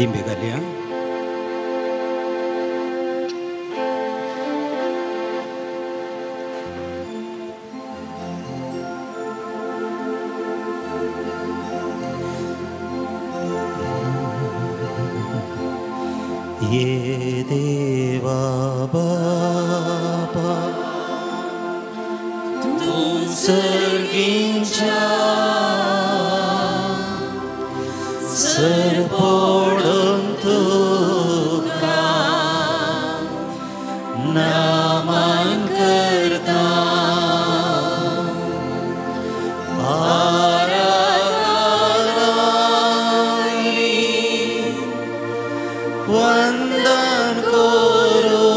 दिंबे घालया. ये देवा बाबा तू सर्गींचा सरपोडून तुका नामान करता वंदन करो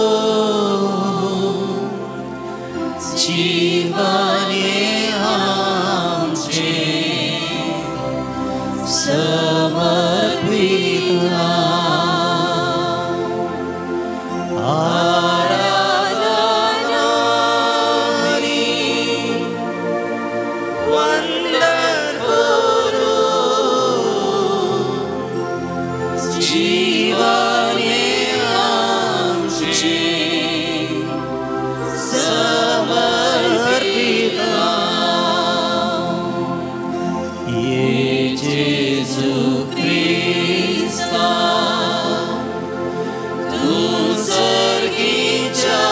जीवने आमचे समर्पिता आराधनारी वंदन करो जीवने आमचे समर्पिता ये जेसु ख्रिस्ता तू सर्गीचा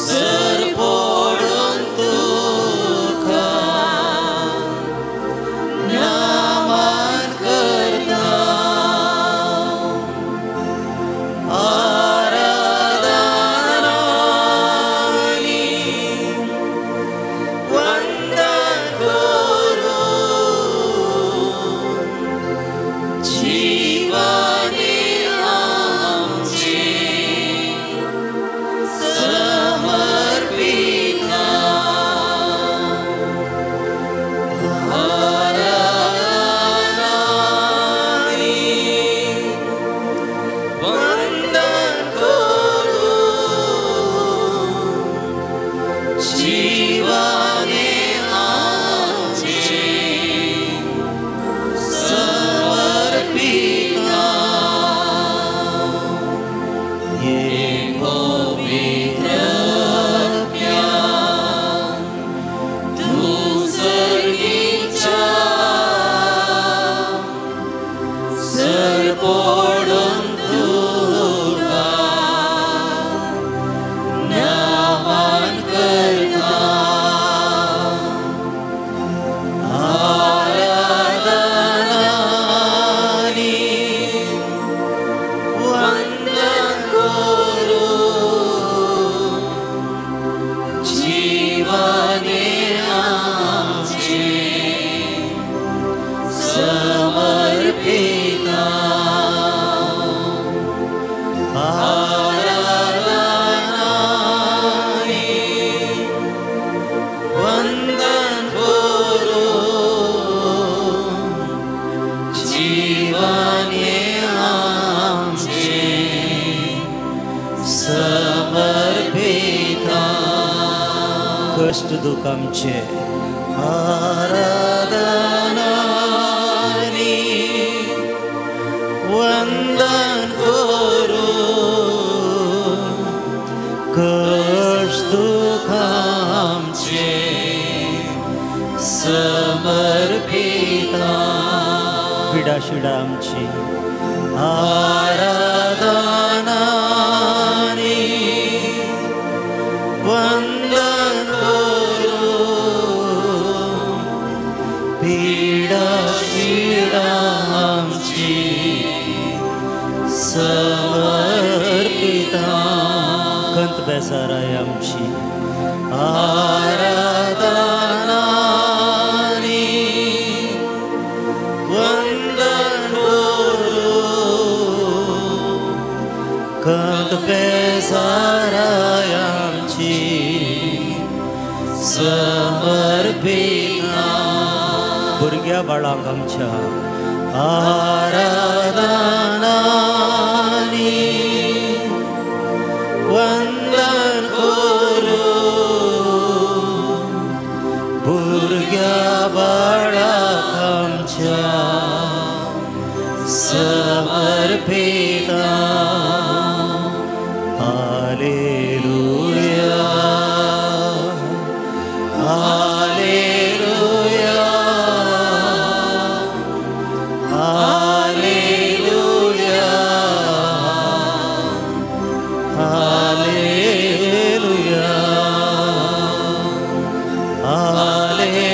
सरपोडून तुका नामान करता आराधनानी वंदन करो जीवने आमचे समर्पिता आराधनानी वंदन करो जीवने आमचे समर्पिता ये पवित्र ज्ञान तू सर्गीचा सरपोडून तुका नामान करता आराधनानी वंदन करो जीवने आमचे समर्पिता आराधनानी वंदन करो जीवने आमचे समर्पिता कष्ट दुःख आमचे आराधनानी वंदन करो कष्ट दुःख आमचे समर्पिता पिडा शिडा आमची आराधनानी वंदन करो पिडा शिडा आमची समर्पिता कंत बेसाराय आमची आराधनानी वंदन करो कंत बेसाराय आमची समर्पिता भुरग्या बाळांक आमच्या आराधनानी वंदन करो भुरग्या बाळांक आमच्या समर्पिता hallelujah hallelujah hallelujah hallelujah hallelujah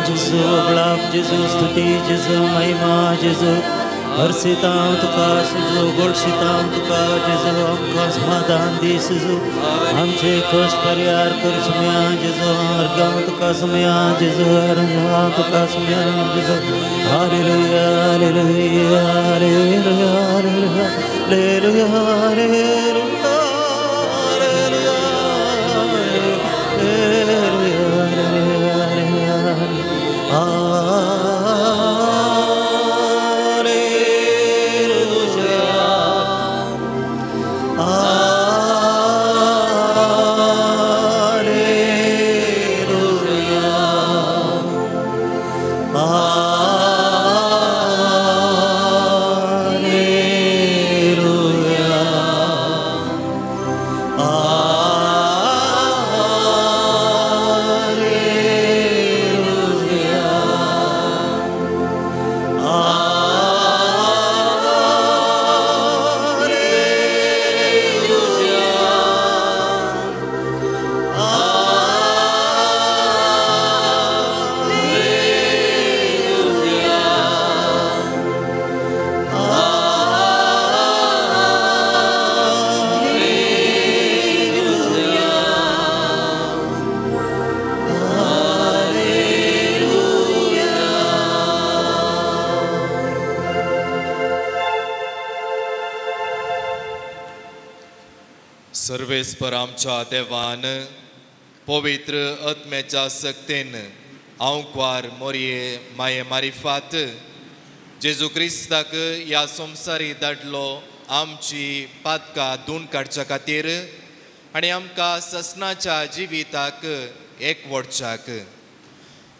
Jésus, gloire Jésus, स्तुति Jésus, महिमा Jésus, हर्षितां तुका Jésus, गोडशितां तुका Jésus, आमकां समाधान दी Jésus, आमचे कश्ट परिहार कर सुमया Jésus, अर्गां तुका सुमया Jésus, अर्गां तुका सुमया Jésus, hallelujah hallelujah hallelujah hallelujah hallelujah सर्वेस्पर आमच्या देवान पवित्र आत्म्याच्या सक्तेन आंकवार मोरये माये मारिफात जेजू क्रिस्ताक ह्या संवसारी धाडलो आमची पातकां धुवन काडच्या खातीर आनी आमकां ससनाच्या जिविताक एकवटच्याक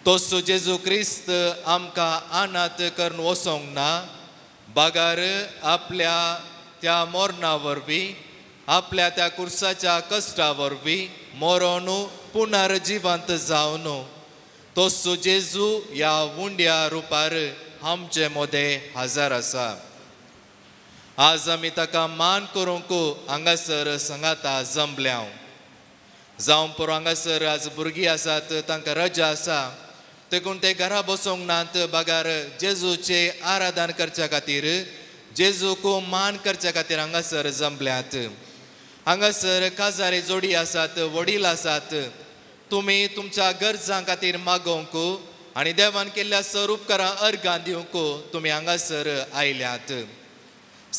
तोसो जेजू क्रिस्त आमकां अनाथ करून वसोंक ना बागार आपल्या त्या मोरणा वरवीं आपल्या त्या कुर्साच्या कश्टा वरवीं मरोन पुनर्जिवंत जावन तोसो जेजू ह्या उंड्या रुपार आमचे मोदे हजर आसा आज आमी ताका मान करूंक हांगासर संगाता जमल्या जावं पुरो हांगासर आज भुरगीं आसात तांकां रजा आसा देखून ते घरा बसोंक नात बागार जेजूचे आराधन करच्या खातीर जेजूक मान करच्या खातीर हांगासर जमल्यात हांगासर काजारी जोडी आसात वडील आसात तुमी तुमच्या गरजां खातीर मागोवंक आनी देवान केल्ल्या स्वरूपकारां अर्गां दिवंक तुमी हांगासर आयल्यात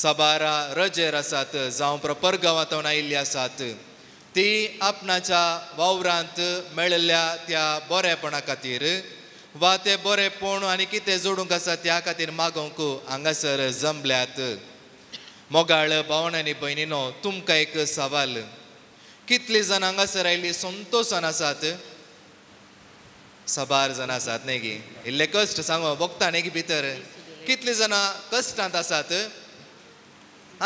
साबारा रजेर आसात जावं परगांवांतून आयिल्ली आसात ती आपणाच्या वावरांत मेळिल्ल्या त्या बरेपणा खातीर वा ते बरेपण आनी कितें जोडूंक आसा त्या खातीर मागोवंक हांगासर जमल्यात मोगाळ भावण आनी भयणीनो तुमकां एक सवाल कितलीं जाणां हांगासर आयिल्लीं संतोशान आसात साबार जाणां आसात न्ही गी इल्ले कश्ट सांगो भोगता न्ही गी भितर कितलीं जाणां कश्टांत आसात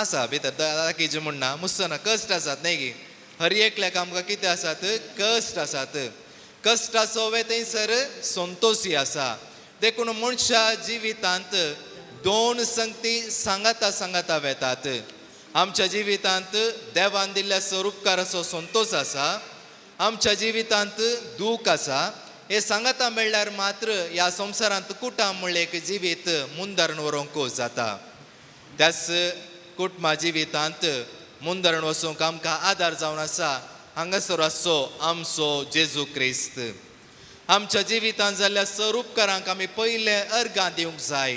आसा भितर दाखीचे म्हणना मुसना कश्ट आसात न्ही गी हर एकल्याक आमकां कितें आसात कश्ट आसात कश्टाचो वे थंयसर संतोशी आसा देखून मनशा जिवितांत दोन संगती सांगाता वेतात आमच्या जिवितांत देवान दिल्ल्या स्वरूपकाराचो संतोष आसा आमच्या जिवितांत दूख आसा हे सांगाता मेळ्ळ्यार मात्र ह्या संवसारांत कुटाम म्हणलें एक जिवीत मुंदरून व्हरूंक जाता त्याच कुटुंबा जिवितांत मुंदरण वचूंक आमकां आदार जावन आसा हांगासर आसो आमचो जेजू क्रिस्त. आमच्या जिवितांत जाल्ल्या स्वरूपकारांक आमी पयले अर्गां दिवंक जाय.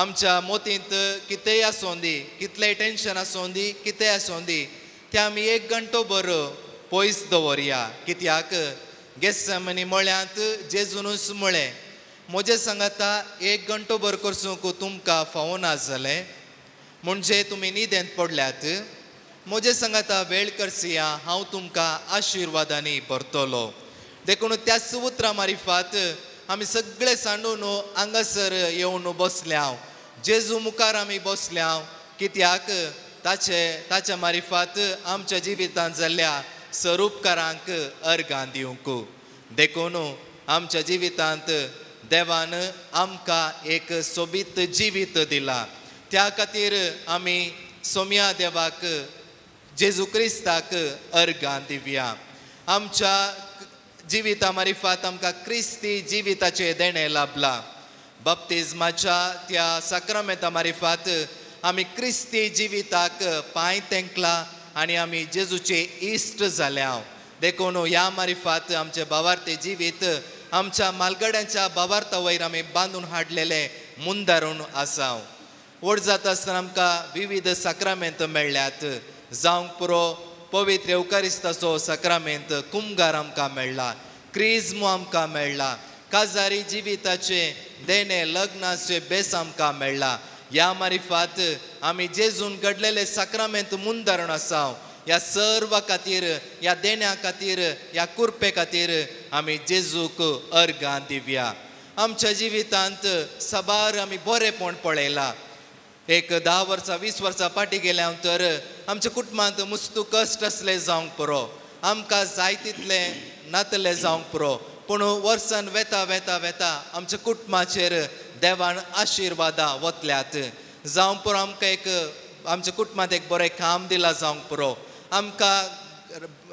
आमच्या मोतींत कितेंय आसूं दी, कितलेंय टेंशन आसूं दी, कितेंय आसूं दी, तें आमी 1 घंटो भर पयस दवरया. कित्याक गेत्सेमनी मळ्यांत जेजूनच म्हळें, म्हजे सांगाता 1 घंटो भर करसूंक तुमकां फावना जालें म्हणजे तुमी न्हिदेंत पडल्यात. म्हजे सांगाता वेळ करसिया हांव तुमकां आशिर्वादांनी भरतलो. देखून त्याच उतरां मारिफात आमी सगळे सांडून हांगासर येवन बसल्या. जेजू मुखार आमी बसल्या. कित्याक ताच्या मारिफात आमच्या जिवितांत जाल्ल्या स्वरूपकारांक अर्गां दिवंक. देखून आमच्या जिवितांत देवान आमकां एक सोबीत जिवीत दिला. त्या खातीर आमी सोम्या देवाक जेजू क्रिस्ताक अर्गां दिवया. आमच्या जिविता मारिफात आमकां क्रिस्ती जिविताचे देणें लाभला. बप्तिस्माच्या त्या साक्रामेंता मारिफात आमी क्रिस्ती जिविताक पांय तेंकला आनी आमी जेजूचे इश्ट जाल्या. देखून ह्या मारिफात आमचे भावार्थी जिवीत आमच्या मालगड्यांच्या भावार्था वयर आमी बांदून हाडलेले मुंदारून आसा. व्हड जाता आसतना आमकां विविध साक्रामेंत मेळ्ळ्यात. जावंक पुरो पवित्र एवकारिस्ताचो साक्रामेंत कुमगार आमकां मेळ्ळा, क्रिज्मो आमकां मेळ्ळा, काजारी जिविताचे देणे लग्नाचे बेस आमकां मेळ्ळा. ह्या मारिफात आमी जेजून घडलेले साक्रामेंत मुंदारण आसा. ह्या सर्व खातीर, ह्या देण्या खातीर, ह्या कुरपे खातीर आमी जेजूक अर्गां दिवया. आमच्या जिवितांत साबार आमी बरेपण पळयलां. एक 10 वर्सां 20 वर्सां फाटी गेल्या तर आमच्या कुटुंबांत मस्तू कश्ट असले जावंक पुरो, आमकां जाय तितले नातले जावंक पुरो, पूण वर्सान वेता वेता वेता आमच्या कुटुंबाचेर देवान आशिर्वादां वतल्यात. जावं पुरो आमकां एक आमच्या कुटुंबांत एक बरें काम दिलां जावंक पुरो, आमकां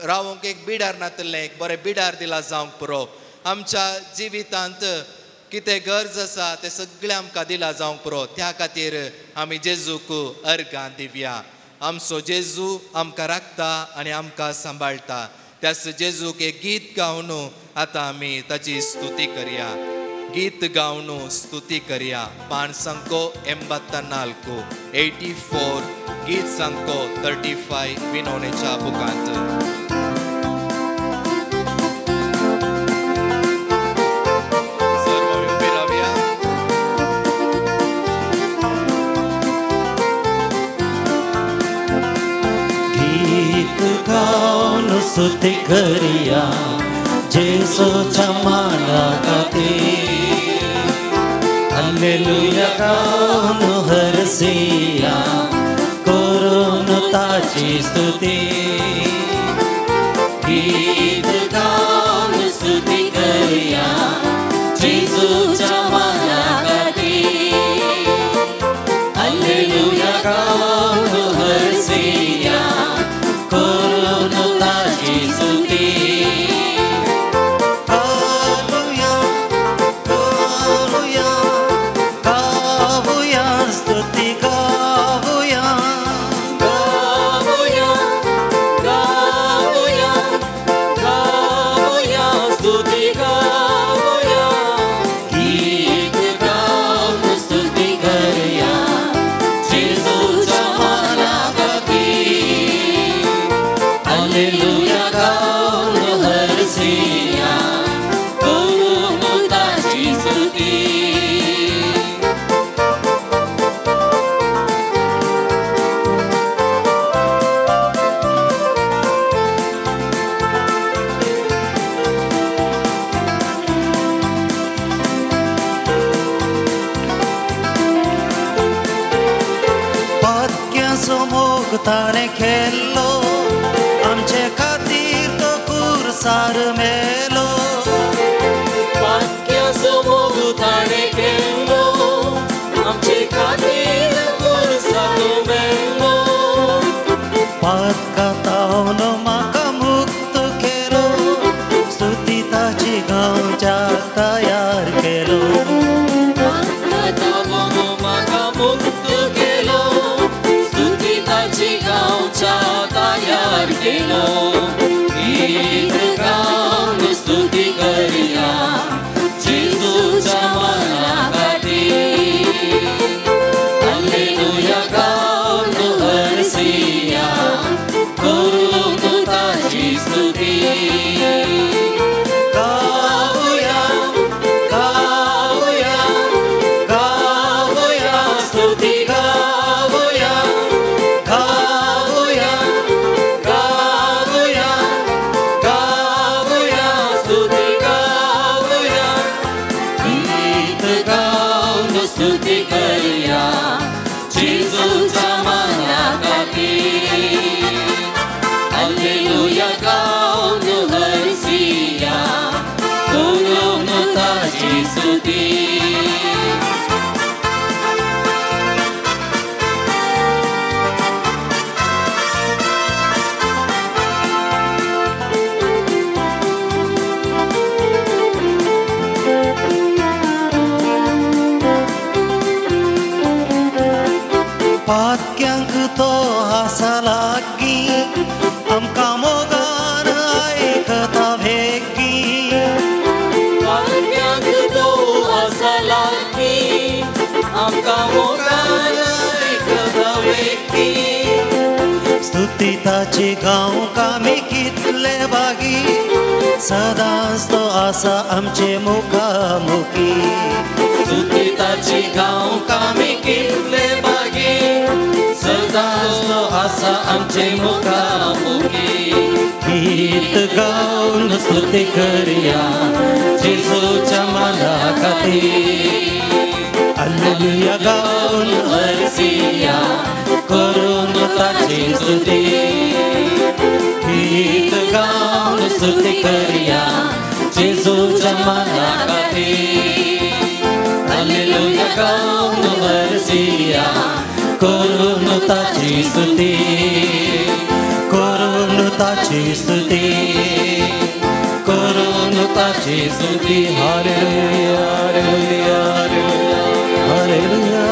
रावंक एक बिडार नातलें एक बरें बिडार दिलां जावंक पुरो, आमच्या जिवितांत कितें गरज आसा तें सगळें आमकां दिलां जावंक पुरो. त्या खातीर आमी जेजूक अर्गां दिवया. आमचो जेजू आमकां राखता आनी आमकां सांबाळटा. त्याच जेजूक एक गीत गावन आतां आमी ताची स्तुती करया. गीत गावन स्तुती करया. पान संको 84 84 गीत संको 35 विनोनेच्या बुकांत. स्तुति करिया जेसूच्या माना खातीर, हालेलुया गाऊन हरसिया करून ताची स्तुती. गीत गाऊन स्तुति करिया जेसूच्या माना खातीर, हालेलुया गाऊन हरसिया करून ताची स्तुती. गाऊया गाऊया गाऊया स्तुती गाऊया गाऊया गाऊया गाऊया स्तुती गाऊया. गीत गाऊन स्तुती करूया जेजूच्या माना खातीर, हालेलुया गाऊन हरसिया करून ताची स्तुती. पातक्याचो मोग ताणें केल्लो, आमचे खातीर तो कुरसार मेलो. पातक्याचो मोग ताणें केल्लो, आमचे खातीर कुरसार मेलो. पातका तावन म्हाका मुक्त केलो, स्तुती ताची गावच्या तयार केलो. पातका तावन म्हाका मुक्त केलो, स्तुती गीत गाऊन स्तुती करूया जेजूच्या माना खातीर हालेलुया गाऊन हरसिया करून ताची स्तुती पातक्यांक तो हासा लागी आमकां मोगान आयकता भेगी पातक्यांक तो हासा लागी आमकां मोगान आयकता भेगी स्तुती ताची गावंक आमी कितले बागी सदांच तो आसा आमचे मुखामुखी स्तुती ताची गावंक आमी कितले बागी सदांच तो आसा आमचे मुखामुखी गीत गाऊन स्तुती करूया जेजूच्या माना खातीर हालेलुया गाऊन हरसिया करून ताची स्तुती गीत गाऊन स्तुती करूया जेजूच्या माना खातीर हालेलुया गाऊन हरसिया करून ताची स्तुती करून ताची स्तुती करून ताची स्तुती हालेलुया हालेलुया हालेलुया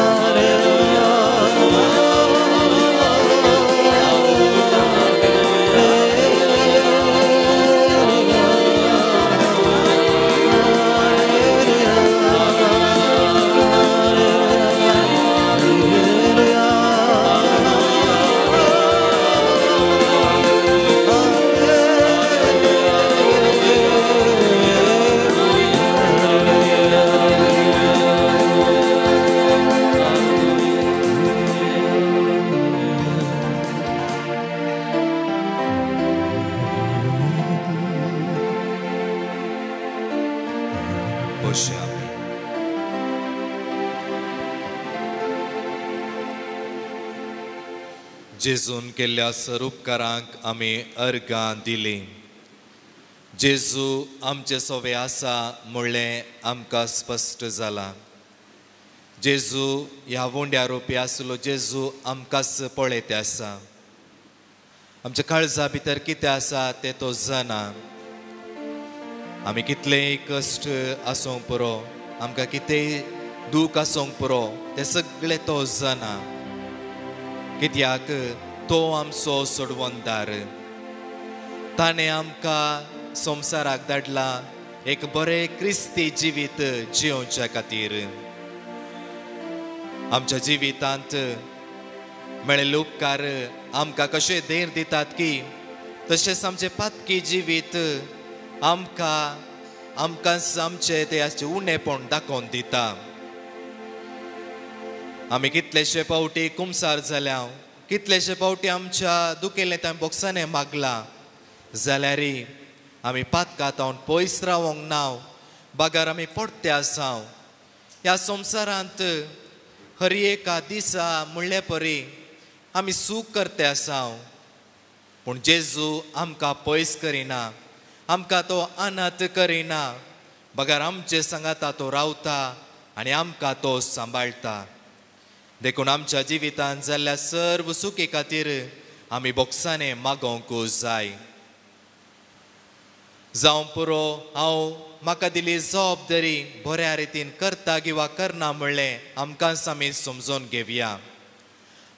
जेजून केल्ल्या स्वरूपकारांक आमी अर्गां दिली जेजू आमचे सोवे आसा म्हणलें आमकां स्पश्ट जालां जेजू ह्या वोंड्या रोपी आसलो जेजू आमकांच पळयते आसा आमच्या काळजा भितर कितें आसा तें तो जाणा आमी कितलेंय कश्ट आसूंक पुरो आमकां कितेंय दूख आसूंक पुरो तें सगळें तो जाणा कित्याक तो आमचो सोडवंदार ताणें आमकां संवसाराक धाडला एक बरें क्रिस्ती जिवीत जियोवच्या खातीर आमच्या जिवितांत मेळिल्ले उपकार आमकां कशें धैर्य दितात की तशेंच आमचें पातकी जिवीत आमकांच आमचें तें उणेपण दाखोवन दिता आमी कितलेशे पावटी कुमसार जाल्या कितलेशे पावटी आमच्या दुखेलें त्या बोक्सांनी मागलां जाल्यार आमी पातकातावन पयस रावोंक ना बागार आमी पडते आसा ह्या संवसारांत हर एका दिसा म्हणले परी आमी सूख करते आसा पूण जेजू आमकां पयस करिना आमकां तो अनाथ करिना बागार आमचे सांगाता तो रावता आनी आमकां तो सांबाळटा देखून आमच्या जिवितांत जाल्ल्या सर्व सुखे खातीर आमी बोक्सांनी मागोवंक जाय जावं पुरो हांव म्हाका दिली जबाबदारी बऱ्या रितीन करता किंवा करना म्हणलें आमकांच आमी समजून घेवया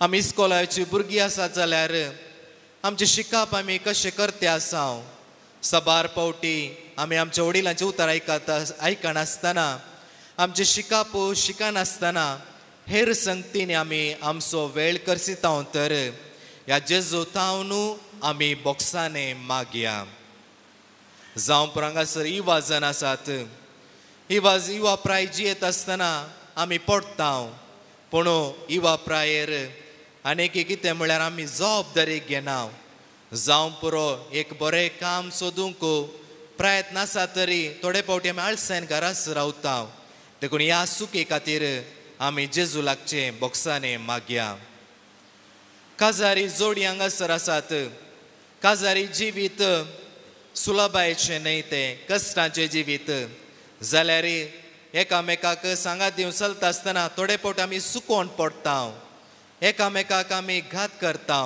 आमी इस्कोलाची भुरगीं आसात जाल्यार आमचें शिकप आमी कशें करते आसा सबार पावटी आमी आमच्या वडिलांचें उतर आयकनासतना आमचें शिकप शिकनासतना हेर संगतींनी आमी आमचो वेळ करसिता तर ह्या जेजू तावनू आमी बोक्सांनी मागया जावं पुरांगासर इवाजन आसात इवा प्राय जियेत आसतना आमी पडटा पूण इवा प्रायेर आनीक कितें म्हळ्यार आमी जबाबदारी घेना जावं पुरो एक बरें काम सोदूंक प्रयत्न आसा तरी थोडे फावटी आमी आळसायन घराच रावता देखून ह्या सुखे खातीर आमी जेजू लागचे बोक्साने मागया. काजारी जोडी हांगासर आसात. काजारी जिवीत सुलभायेचें न्हय तें कश्टाचें जिवीत जाल्यार एकामेकाक सांगात दिवन चलता आसतना थोडे फावट आमी सुकोवन पडटा. एकामेकाक आमी घात करता.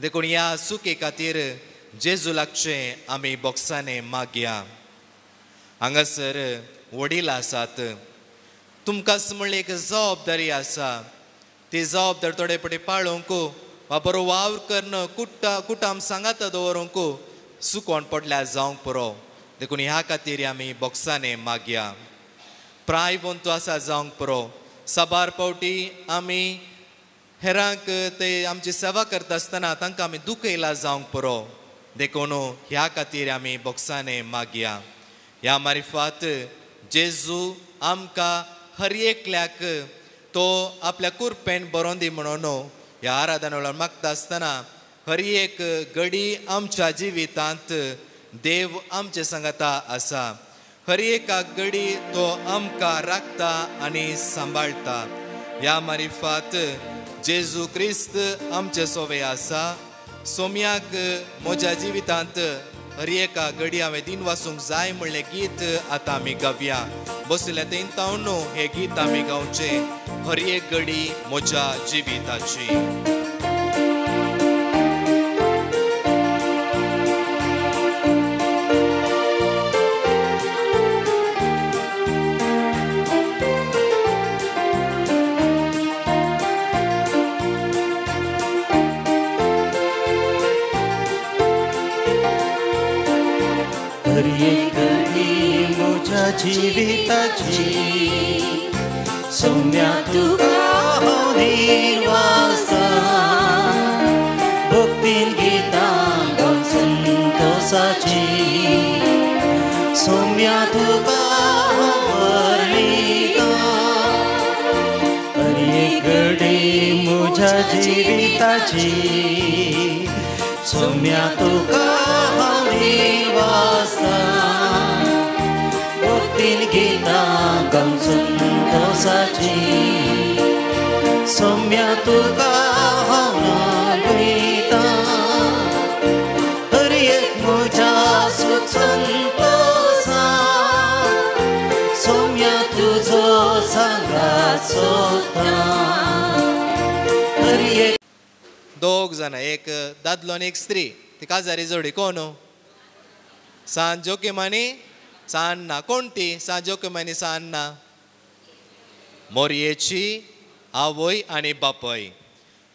देखून ह्या सुखे खातीर जेजू लागचें आमी बोक्साने मागया. हांगासर वडील आसात. तुमकां म्हणली एक जबाबदारी आसा. ती जबाबदारी थोडे फावटी पाळूंक वा बरो वावर करून कुटाम सांगात दवरूंक सुकोवन पडल्यार जावंक पुरो. देखून ह्या खातीर आमी बोक्साने मागया. प्रायवंतू आसा जावंक पुरो. साबार फावटी आमी हेरांक ते आमची सेवा करता आसतना तांकां आमी दुखयला जावंक पुरो. देखून ह्या खातीर आमी बोक्साने मागया. ह्या मारिफात जेजू आमकां हर एकल्याक तो आपल्या कुरपेन बरोवन दी म्हणून ह्या आराधना वेळार मागता आसतना हर एक घडी आमच्या जिवितांत देव आमचे सांगता आसा. हर एका घडी तो आमकां राखता आनी सांबाळटा. ह्या मारिफात जेजू क्रिस्त आमचे सोवे आसा. सोम्याक म्हज्या जिवितांत हर एका घडी हांवें दिन वाचूंक जाय म्हणलें गीत आतां आमी गावया. बसले तेंतावन हे गीत आमी गावचें हर एक घडी म्हज्या जिविताची. जिविताची सौम्या तुका वासा भक्तीन गितां गावन संतोषाची सौम्या तुका वर्णिता हर एक घडी म्हज्या जिविताची सौम्या तुका वासा भक्तीन गितां गावन संतोषाची सौम्या तुका गीता हर एक म्हज्या सुख संतोषा सौम्या तुजो सांगात सोदता. हर एक दोग जाणां एक दादलो आनी एक स्त्री ती काजारी जोडी कोण सांज जोकिमानी सान्ना. कोण ती सांज जोकिमानी सान्ना? मोरयेची आवय आनी बापय.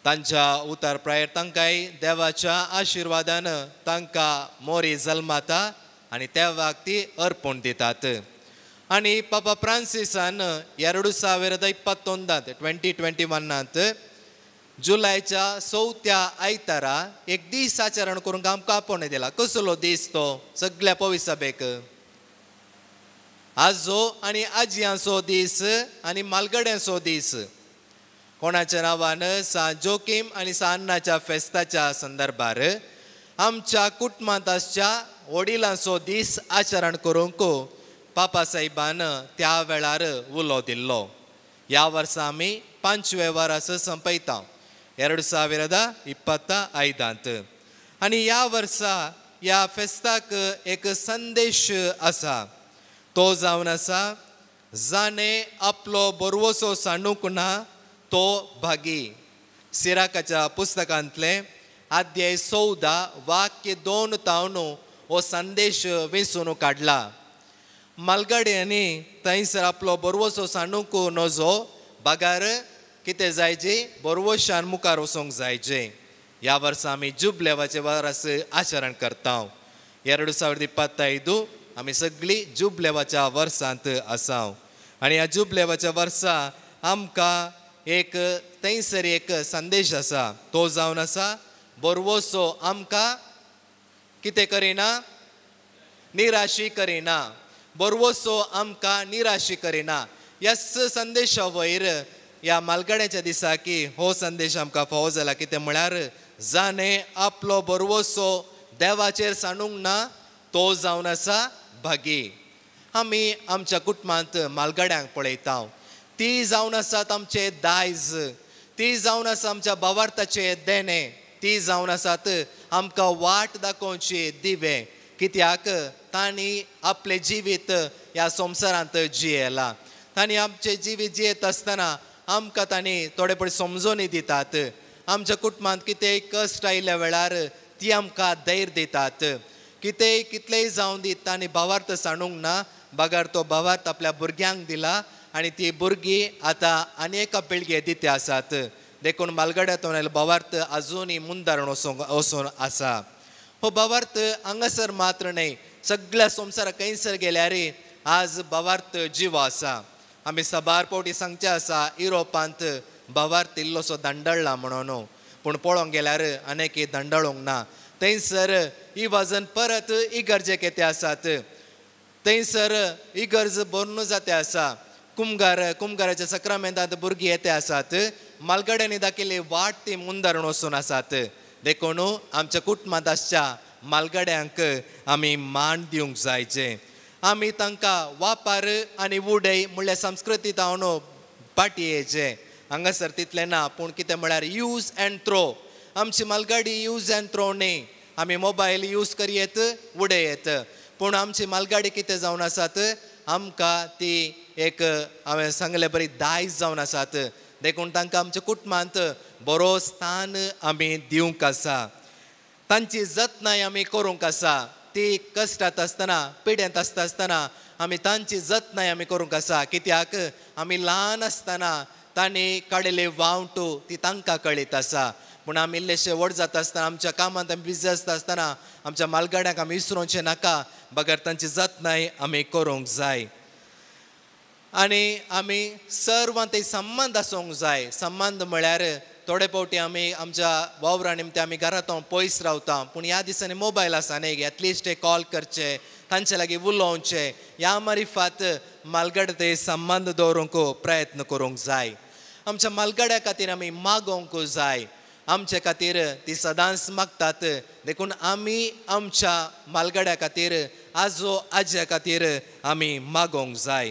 तांच्या उतार प्रायर तांकांय देवाच्या आशिर्वादान तांकां मोरी जल्माता आनी देवाक ती अर्पण दितात. आनी पापा फ्रांसिसान 2021 2021 जुलायच्या 4थ्या आयतारा एक दीस आचरण करूंक आमकां आपोवणें दिला. कसलो दीस तो? सगळ्या पवित्र सभेक आजो आनी आजयांचो दीस आनी मालगड्यांचो दीस. कोणाच्या नांवान सान जोकीम आनी सान्नाच्या फेस्ताच्या संदर्भार आमच्या कुटुंबांत आसच्या वडिलांचो दीस आचरण करूंक पापा साहेबान त्या वेळार उलो दिल्लो. ह्या वर्सा आमी 5वें वर्स संपयता 2025 आनी ह्या वर्सा ह्या फेस्ताक एक संदेश आसा. तो जावन आसा जाणे आपलो बरवसो सांडूंक ना तो भागी. सिराकाच्या पुस्तकांतले अध्याय 14 वाक्य 2 तावन हो संदेश वेंचून काडला. मालगाड्यांनी थंयसर आपलो बरवसो सांडूंक नजो भागार कितें जायचे बरवशान मुखार वचोंक जायचे. ह्या वर्सा आमी जुबलेवाचे वर्स आचरण करता. 2025 आमी सगळीं जुबलेवाच्या वर्सांत आसा. आनी ह्या जुबलेवाच्या वर्सा आमकां एक थंयसर एक संदेश आसा. तो जावन आसा बरवसो आमकां कितें करिना? निराशी करिना. बरवसो आमकां निराशी करिना. ह्या संदेशा वयर ह्या मालगाड्याच्या दिसाकी हो संदेश आमकां फावो जाला. कितें म्हळ्यार जाणे आपलो बरवसो देवाचेर सांडूंक ना तो जावन आसा भागी. आमी आमच्या कुटुंबांत मालगाड्यांक पळयता. ती जावन आसात आमचे दायज, ती जावन आसा आमच्या भावार्थाचे देणे, ती जावन आसात आमकां वाट दाखोवचे दिवे. कित्याक तांणी आपले जिवीत ह्या संवसारांत जियेला. तांणी आमचे जिवीत जियेत आसतना आमकां तांणी थोडे पळय समजोनी दितात. आमच्या कुटुंबांत कितेंय कश्ट आयिल्ल्या वेळार ती आमकां धैर्य दितात. कितेंय कितलेंय जावं दी तांणी भावार्थ सांडूंक ना, बागार तो भावार्थ आपल्या भुरग्यांक दिला आनी ती भुरगीं आतां आनी एका पिळगे दिते आसात. देखून मालगाड्यांतून भावार्थ आजुनूय मुंदारून वचून आसा. हो भावार्थ हांगासर मात्र न्हय, सगळ्या संवसाराक खंयसर गेल्यार आज भावार्थ जिवो आसा. आमी सबार फावटी सांगचे आसा युरोपांत भावार्थ इल्लोसो धंडळ्ळा म्हणून, पूण पळोवंक गेल्यार आनीक धंडळूंक ना. थंयसर इवाजन परत इगर्जेक येते आसात. थंयसर इगर्ज बरोवन जाते आसा. कुमगाराच्या सक्रामेंतांत भुरगीं येते आसात. मालगाड्यांनी दाखयली वाट ती मुंदारून वचून आसात. देखून आमच्या कुटुंबांत आसच्या मालगाड्यांक आमी मान दिवंक जायचे. आमी तांकां वापर आनी उडय म्हणल्यार संस्कृती जावन पाटयेचे. हांगासर तितलें ना, पूण कितें म्हळ्यार यूज एंड थ्रो. आमची मालगाडी यूज एंड थ्रो न्ही. आमी मोबायल यूज करयेत उडयेत, पूण आमची मालगाडी कितें जावन आसात, आमकां ती एक हांवें सांगलें बरी दायज जावन आसात. देखून तांकां आमच्या कुटुंबांत बरो स्थान आमी दिवंक आसा. तांची जतनाय आमी करूंक आसा. ती कश्टांत आसतना, पिड्यांत आसतना आमी तांची जतनाय आमी करूंक आसा. कित्याक आमी ल्हान आसतना तांणी काडिल्ले वावटू ती तांकां कळीत आसा. पूण आमी इल्लेशे व्हड जाता आसतना आमच्या कामांत आमी बिजी आसतना आमच्या मालगाड्यांक आमी विसरोवचें नाका. बगर तांची जतनाय आमी करूंक जाय. आनी आमी सर्वांत संबंद आसूंक जाय. संबंद म्हळ्यार थोडे फावटी आमी आमच्या वावरा निमते आमी घरांतून पयस रावता, पूण ह्या दिसांनी मोबायल आसा न्ही, एटलिस्ट एक कॉल करचे, तांचे लागीं उलोवचें. ह्या मारिफात मालगाड ते संबंद दवरूंक प्रयत्न करूंक जाय. आमच्या मालगाड्या खातीर आमी मागोवंक जाय. आमचे खातीर ती सदांच मागतात. देखून आमी आमच्या मालगाड्या खातीर, आजो आज्या खातीर आमी मागोवंक जाय.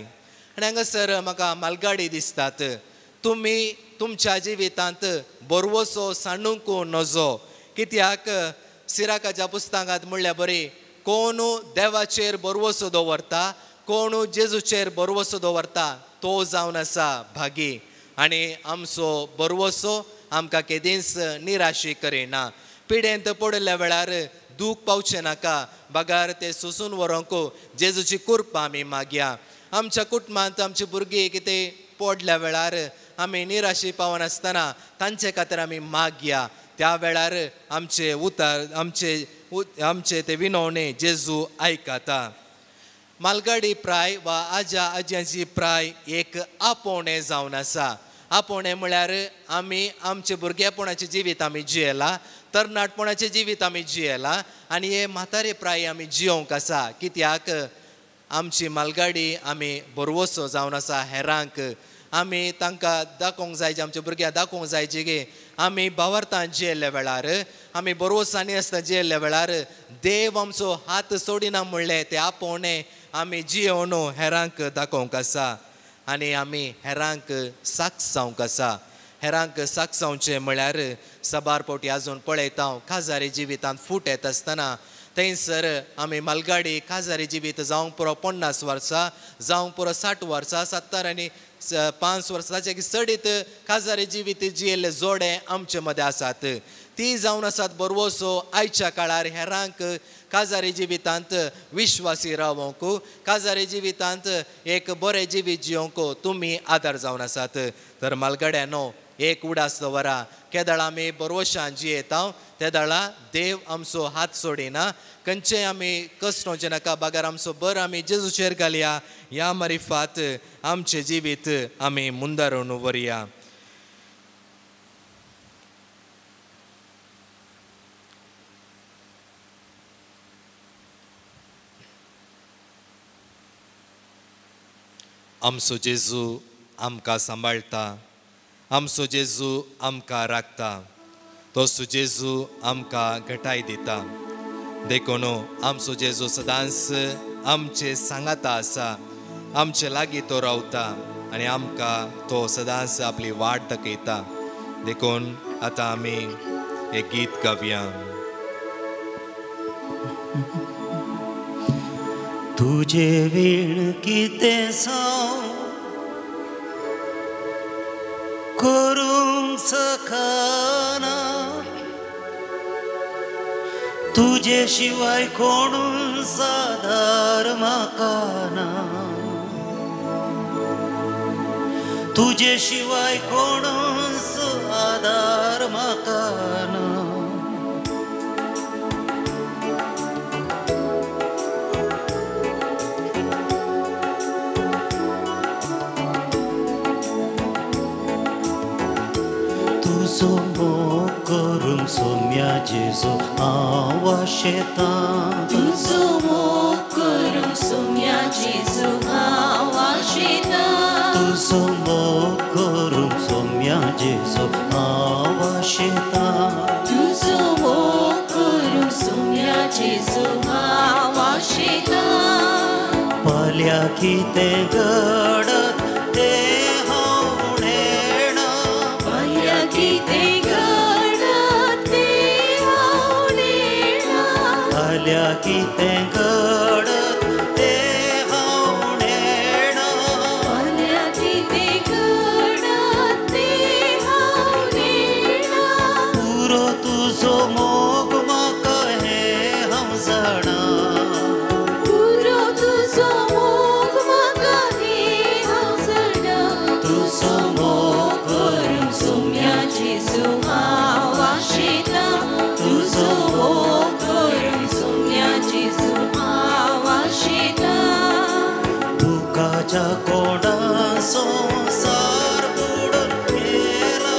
आनी हांगासर म्हाका मालगाडी दिसतात. तुमी तुमच्या जिवितांत बरवसो सांडूंक नजो. कित्याक सिराकाच्या पुस्तकांत म्हणल्यार बरी, कोण देवाचेर बरवसो दवरता, कोण जेजूचेर बरवसो दवरता, तो जावन आसा भागी. आनी आमचो बरवसो आमकां केदींच निराशी करिना. पिडेंत पडिल्ल्या वेळार दूख पावचें नाका. बागार ते सुसून व्हरूंक जेजूची कृपा आमी मागया. आमच्या कुटुंबांत आमची भुरगीं कितें पडल्या वेळार आमी निराशी पावन आसतना तांचे खातीर आमी मागया. त्या वेळार आमचे उतर आमचे ते विनवणे जेजू आयकता. मालगाडी प्राय वा आज्या आज्यांची प्राय एक आपोवणें जावन आसा. आपोवणें म्हळ्यार आमी आमचे भुरगेपणाचें जिवीत आमी जियेलां, तरणाटपणाचें जिवीत आमी जियेलां, आनी हे म्हातारे प्राय आमी जियोंक आसा. कित्याक आमची मालगाडी आमी बरवसो जावन आसा हेरांक. आमी तांकां दाखोवंक जाय, आमच्या भुरग्यांक दाखोवंक जाय की आमी भावार्थांत जियेल्ल्या वेळार, आमी बरवसांनी आसतना जियेल्ल्या वेळार देव आमचो हात सोडिना म्हणलें तें आपोवणें आमी जियोवन हेरांक दाखोवंक आसा. आनी आमी हेरांक साक्ष जावंक आसा. हेरांक साक्ष जावचें म्हळ्यार सबार फावटी आजून पळयता काजारी जिवितांत फूट येता आसतना थंयसर आमी मालगाडी काजारी जिवीत जावंक पुरो 50 वर्सां, जावंक पुरो 60 वर्सां, 70 आनी 5 वर्सांचे सडीत काजारी जिवीत जियेल्ले जोडे आमचे मदें आसात. ती जावन आसात बरवसो आयच्या काळार हेरांक काजारी जिवितांत विश्वासी रावंक, काजारी जिवितांत एक बरें जिवीत जियोंक तुमी आदार जावन आसात. तर मालगाड्यानो एक उडास दवरा. केदाळ आमी बरवशान जियेता, त्या दाळा देव आमचो हात सोडिना. खंयचेय आमी कश्ट वचचें नाका. बागार आमचो बर आमी जेजूचेर घालया. ह्या मारिफात आमचें जिवीत आमी मुंदारून व्हरया. आमचो जेजू आमकां सांबाळटा. आमचो जेजू आमकां राखता. तोसो जेजू आमकां घटाय दिता. देखून आमचो जेजू सदांच आमचे सांगाता आसा आमचे लागीं तो रावता आनी आमकां तो सदांच आपली वाट दाखयता देखून आतां आमी हे गीत गावया. तुझे वेळ कितें सांग करूंक सखाना तुझे शिवाय कोण सादार म्हाका ना तुझे शिवाय कोण आधार म्हाका ना तुझो मोग करूंक सोम्या जेजो हांव आशेतां तुझो मोग करूंक सोम्या जेजो हांव आशेतां तुझो मोग करूंक सोम्या जेजो हांव आशेतां तुझो मोग करूंक सोम्या जेजो हांव आशेतां फाल्यां कितें घडत तें हांव नेणा फाल्यां कितें घडत तें हांव नेणा फाल्यां कितें घडत तें हांव नेणा फाल्यां कितें घडत तें हांव नेणा पुरो तुझो मोग म्हाका हें हांव जाणा पुरो तुझो मोग म्हाका हें हांव जाणा तुझो मोग करूंक सोम्या जेजो हांव आशेतां तुझो मोग करूंक सोम्या जेजो हांव आशेतां दुखाच्या कोंडान संवसार बुडून गेला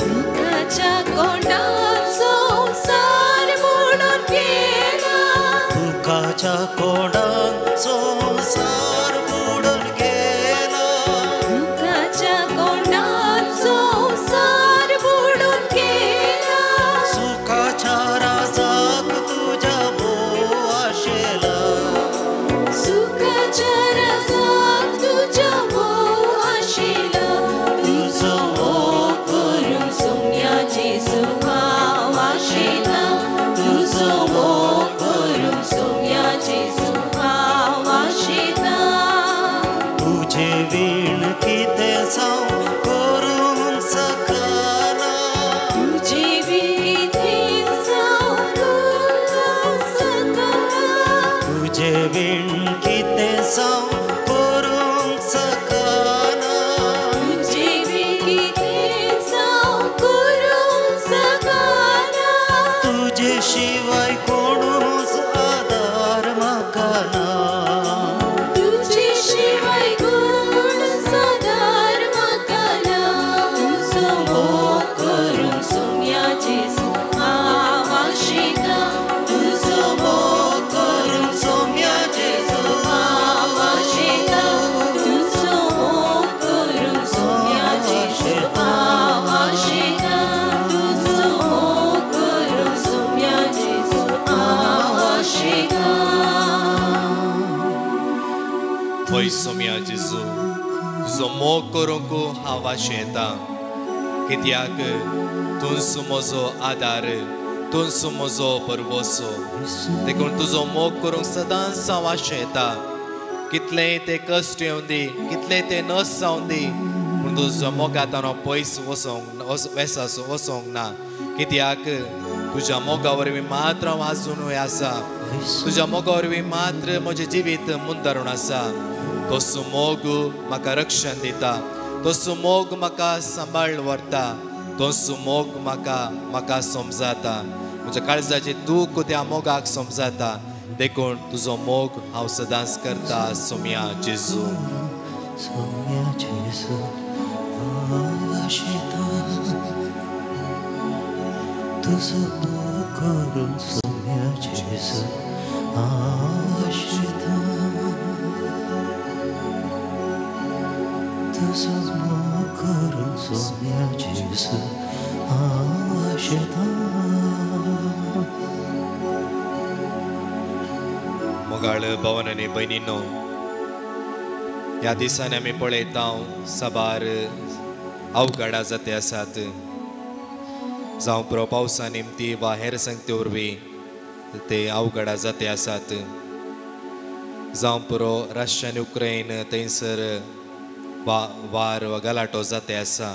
दुखाच्या कोंडान संवसार बुडून गेला दुखाच्या कोंडान संवसार बुडून गेला दुखाच्या कोंडान संवसार बुडून गेला सुखाच्या राजाक तुझ्या भोव आशेला सुखाच्या राजाक तुझ्या भोव आशेला तुझो मोग करूंक सोम्या जेजो हांव आशेतां तुझो मोग करूंक सोम्या जेजो हांव आशेतां तुझे वीण कितें जावं करूंक सखाना तुझे विणीत जावं करूंक सखाना तुझे वीण कितें जावं करूंक सखाना तुझे विणीत जावं करूंक सखाना तुझे शिवाय कोणूच आधार म्हाका ना तुझे शिवाय कोण सादार म्हाका ना तुझो मोग करूंक सोम्या जेजो हांव आशेतां तुझो मोग करूंक सोम्या जेजो हांव आशेतां तुझो मोग करूंक सोम्या जेजो हांव आशेतां तुझो मोग करूंक सोम्या जेजो हांव आशेतां होय सोम्या जेजू तुजो मोग करूंक हांव आशेतां कित्याक तूंच म्हजो आदार तूंच म्हजो परवसो देखून तुजो मोग करूंक सदांच हांव आशेतां कितलेंय ते कश्ट येवं दी कितलेंय ते नस जावं दी पूण तुजो मोगांत हांव पयस वचोंक ना कित्याक तुज्या मोगा वरवीं मात्र हांव आजूनय आसा तुज्या मोगा वरवीं मात्र म्हजें जिवीत मुंदारून आसा तसो मोग म्हाका रक्षण दिता तसो मोग म्हाका सांबाळ व्हरता तसो मोग म्हाका समजाता म्हज्या काळजाचें दूख त्या मोगाक समजाता देखून तुजो मोग हांव सदांच करता सोम्या जेजू सोम्या जेजू हांव आशेतां तुजो मोग करूंक सोम्या जेजू हांव आशेतां तुजो मोग करूंक सोम्या जेजू हांव आशेतां मोगाळ भवन आनी भयणीनो, ह्या दिसांनी आमी पळयता सबार अवघडा जाते आसात. जावं पुरो पावसा निमती वा हेर संगते वरवीं ते अवघडा जाते आसात. जावं पुरो रशिया आनी युक्रेन थंयसर वार वा गलाटो जाते आसा,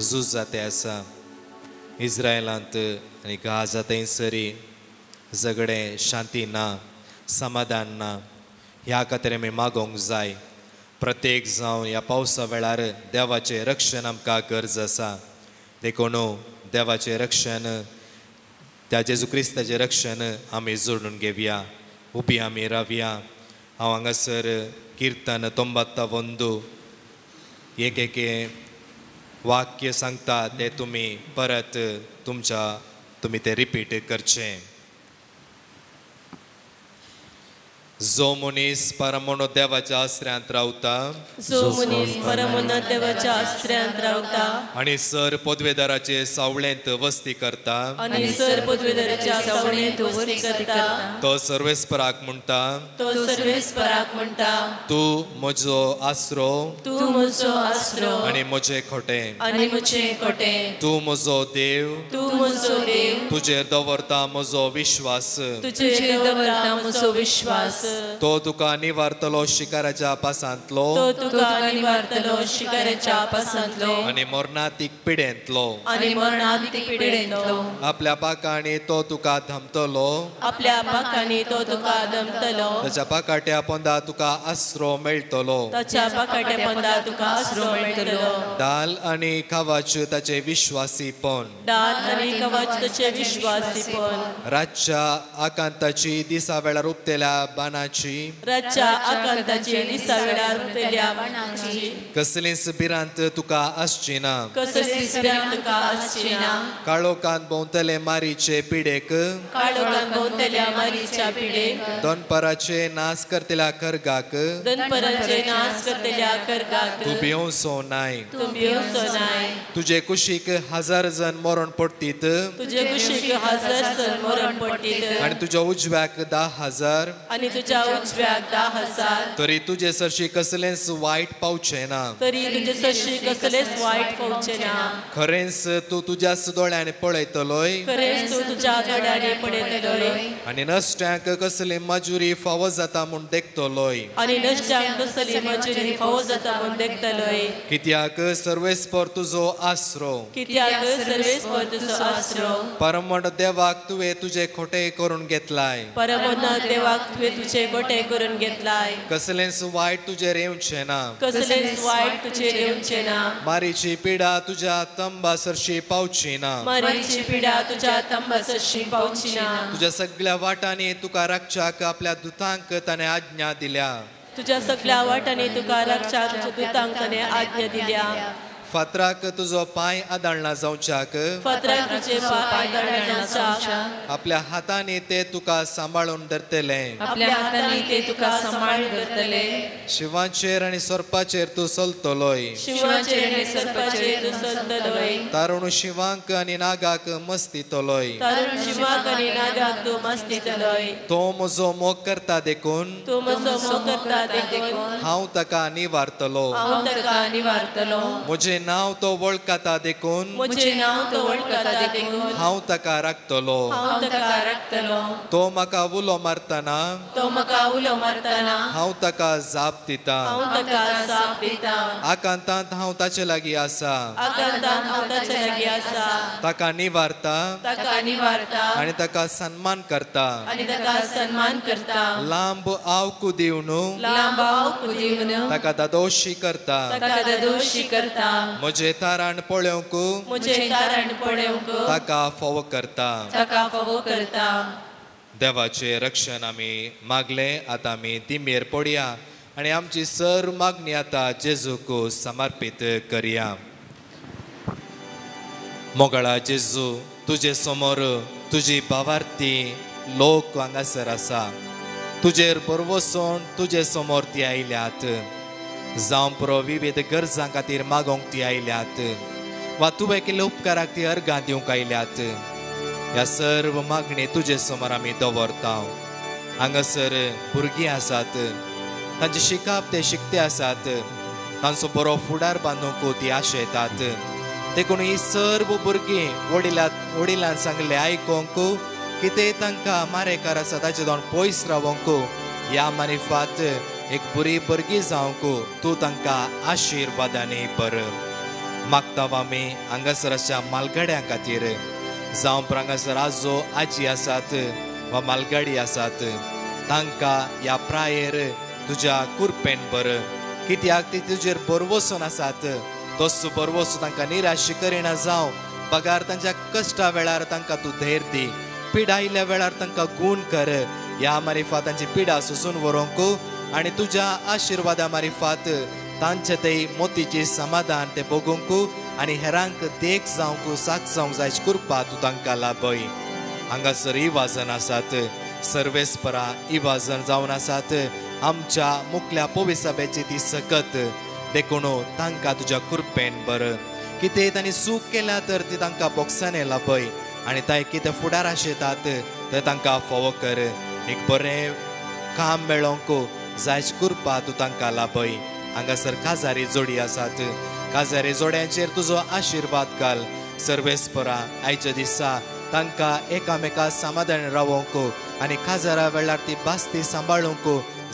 झूज जाते आसा. इस्रायलांत आनी गाजा थंयसरी झगडे, शांती ना, समाधान ना. ह्या खातीर आमी मागोवंक जाय. प्रत्येक जावन ह्या पावसा वेळार देवाचें रक्षण आमकां गरज आसा. देखून देवाचें रक्षण, त्या जेजू क्रिस्ताचें रक्षण आमी जोडून घेवया, उबी आमी रावया. हांव हांगासर कीर्तन 91 एक वाक्य सांगता ते तुमी परत तुमी ते रिपीट करचें. जो मनीस परमोनो देवाच्या आश्रयांत रावता, जो मनीस परमोनो देवाच्या आश्रयांत रावता आनी सर पदवेदाराचे सावळेंत वस्ती करता, आनी सर पदवेदाराच्या सावळेंत वस्ती करता, तो सर्वेस्पराक म्हणटा, तूं म्हजो आसरो, तूं म्हजो आसरो आनी म्हजें खोटें, आनी म्हजें खोटें. तूं म्हजो देव, तूं म्हजो देव, तुजेर दवरता म्हजो विश्वास. तुजेर दवरता म्हजो विश्वास. तो तुका निवारतलो शिकाराच्या पासांतलो, तो तुका निवारतलो शिकाराच्या पासांतलो, आनी मरणातीक पिडेंतलो. आनी मरणातीक पिडेंतलो. आपल्या पाकांनी तो तुका धमतलो, आपल्या पाकांनी तो तुका दमतलो. ताच्या पाकाट्या पोंदा तुका आसरो मेळटलो. ताच्या पाकाट्या पोंदा तुका आसरो मेळटलो. डाल आनी कावाच ताचे विश्वासीपण, डाल आनी कवच ताचे विश्वासीपण. रातच्या आकांताची दिसा वेळार उपतेल्या बाणाची, रातच्या आकांताची दिसा वेळार उरतेल्या बाणाची, कसलीच भिरांत तुका आसची ना. कसलीच भिरांत तुका आसची ना. काळोखांत भोंवतले मारीचे पिडेक, काळोखांत भोंवतल्या मारीच्या पिडेक, दोनपराचे नाश करतेल्या कर्गाक, दनपराचे नाश करतेल्या कर्गाक तूं भिवंसो नाय. तूं भिवंसो नाय. तुजे कुशीक 1000 जण मरण पडटीत, तुजे कुशीक 1000 जण मरण पडटीत, आनी तुज्या उजव्याक 10,000, आनी तुज्या उजव्याक 10,000, तरी तुजे सरशी कसलेंच वायट पावचें ना. तरी तुजे सरशी कसलेच वायट पावचे ना. खरेंच तूं तुज्याच दोळ्यान पळयतलोय, खरेंच तूं तुज्या दोळ्यांनी पळयतलोय, आनी नश्ट्यांक कसली मजुरी फावो जाता म्हूण देखतलोय. आनी नश्ट्यांक कसली मजुरी फावो जाता म्हूण देखतलोय. कित्याक सर्वेस्पर तुजो आसरो, कित्याक सर्वेस्पर तुजो आसरो. परमोण देवाक तुवें तुजें खोटें करून घेतलाय. परमोन्नत देवाक तुवें तुजें गोटे करून घेतलाय. कसलेंच वायट तुजेर येवचें ना. कसलेच वायट तुजेर येवचें ना. मारीची पिडा तुज्या तंबा सरशी पावची ना. मारीची पिडा तुज्या तंबा सरशी पावची ना. तुज्या सगळ्या वाटांनी तुका राखच्याक आपल्या दुतांक ताणें आज्ञा दिल्या. तुज्या सगळ्या वाटांनी तुका रक्षाक दुतांक ताणें आज्ञा दिल्या. फातराक तुजो पांय आदाळना जावच्याक, फातराक तुजे पांय आदाळनाक, आपल्या हातांनी ते तुका सांबाळून धरतले. आपल्या हातांनी ते तुका सांबाळून धरतले. शिवांचेर आनी सर्पाचेर तूं चलतलोय. शिवाचेर आनी सर्पाचेर तूं चलतलोय. तारुण शिवांक आनी नागाक मस्तितलोय. तारुण शिवाक आनी नागाक तूं मस्तितलोय. तो म्हजो मोग करता देखून, तूं म्हजो मोग करता देखून हांव ताका निवारतलो. हांव ताका निवारतलो. म्हजें नांव तो वळखता देखून, म्हजें नांव तो वळखता देखून हांव ताका राखतलो. हांव ताका राखतलो. तो म्हाका उलो मारतना, तो म्हाका उलो मारतना हांव ताका जाप दिता. हांव ताका जाप दिता. आकांतांत हांव ताचे लागीं आसा. आकांतांत हांव ताचे लागीं आसा. ताका निवारता ताका निवारता आनी ताका सन्मान करता. आनी ताका सन्मान करता. लांब आवकू दिवन लांब आवकू दिवन ताका दादोशी करता. ताका दोशी करता. म्हजें तारण पळोवंक म्हजें तारण पळोवंक ताका फोव करता. ताका फोव करता. देवाचें रक्षण आमी मागलें. आतां आमी दिमेर पडया आनी आमची सर्व मागणी आतां जेजूक समर्पीत करया. मोगळा जेजू, तुजे समोर तुजी भावार्थी लोक हांगासर आसा. तुजेर बरवसून तुजे समोर ती आयल्यात. जावं पुरो विविध गरजां खातीर मागोवंक ती आयल्यात, वा तुवें केल्ल्या उपकाराक ती अर्गां दिवंक आयल्यात. ह्या सर्व मागणी तुजे समोर आमी दवरता हांगासर भुरगीं आसात, तांचे शिकप ते शिकते आसात, तांचो बरो फुडार बांदूंक ती आशेतात. देखून ही सर्व भुरगीं वडिलांन सांगले आयकोंक कितें तांकां मारेकार आसा ताचे दोन पयस रावंक ह्या मारिफात एक बरी भुरगीं जावंक तूं तांकां आशिर्वादांनी भर. मागता आमी हांगासर अशा मालगाड्यां खातीर जावं हांगासर आजो आजी आसात वा मालगाडी आसात, तांकां ह्या प्रायेर तुज्या कुरपेन भर. कित्याक ती तुजेर बरवसून आसात, तोच बरवसून तांकां निराश करिना जावं. पगार तांच्या कश्टा वेळार तांकां तूं धैर्य दी, पिडायल्या वेळार तांकां गूण कर. ह्या मारिफात तांची पिडा सुसून व्हरूंक आनी तुज्या आशिर्वादा मारिफात तांचे ते मोतीचे समाधान ते भोगूंक आनी हेरांक देख जावंक साक जावंक जाय कृपा तूं तांकां लाभय. हांगासर इवाजन आसात, सर्वेस्परा इवाजन जावन आसात. आमच्या मुखल्या पवित्र सभेची ती सकत देखून तांकां तुज्या कृपेन भर. कितें तांणी सूख केल्या तर ती तांकां बोगसाने लाभय आनी तांय कितें फुडार आशेतात ते तांकां फोव कर. एक बरें काम मेळोंक जायची कृपा तूं तांकां लाभय. हांगासर काजारी जोडी आसात, काजारी जोड्यांचेर तुजो आशिर्वाद घाल. सर्वेस्परा आयच्या दिसा तांकां एकामेका समाधान रावोंक आनी काजारा वेळार ती बास्ती सांबाळूंक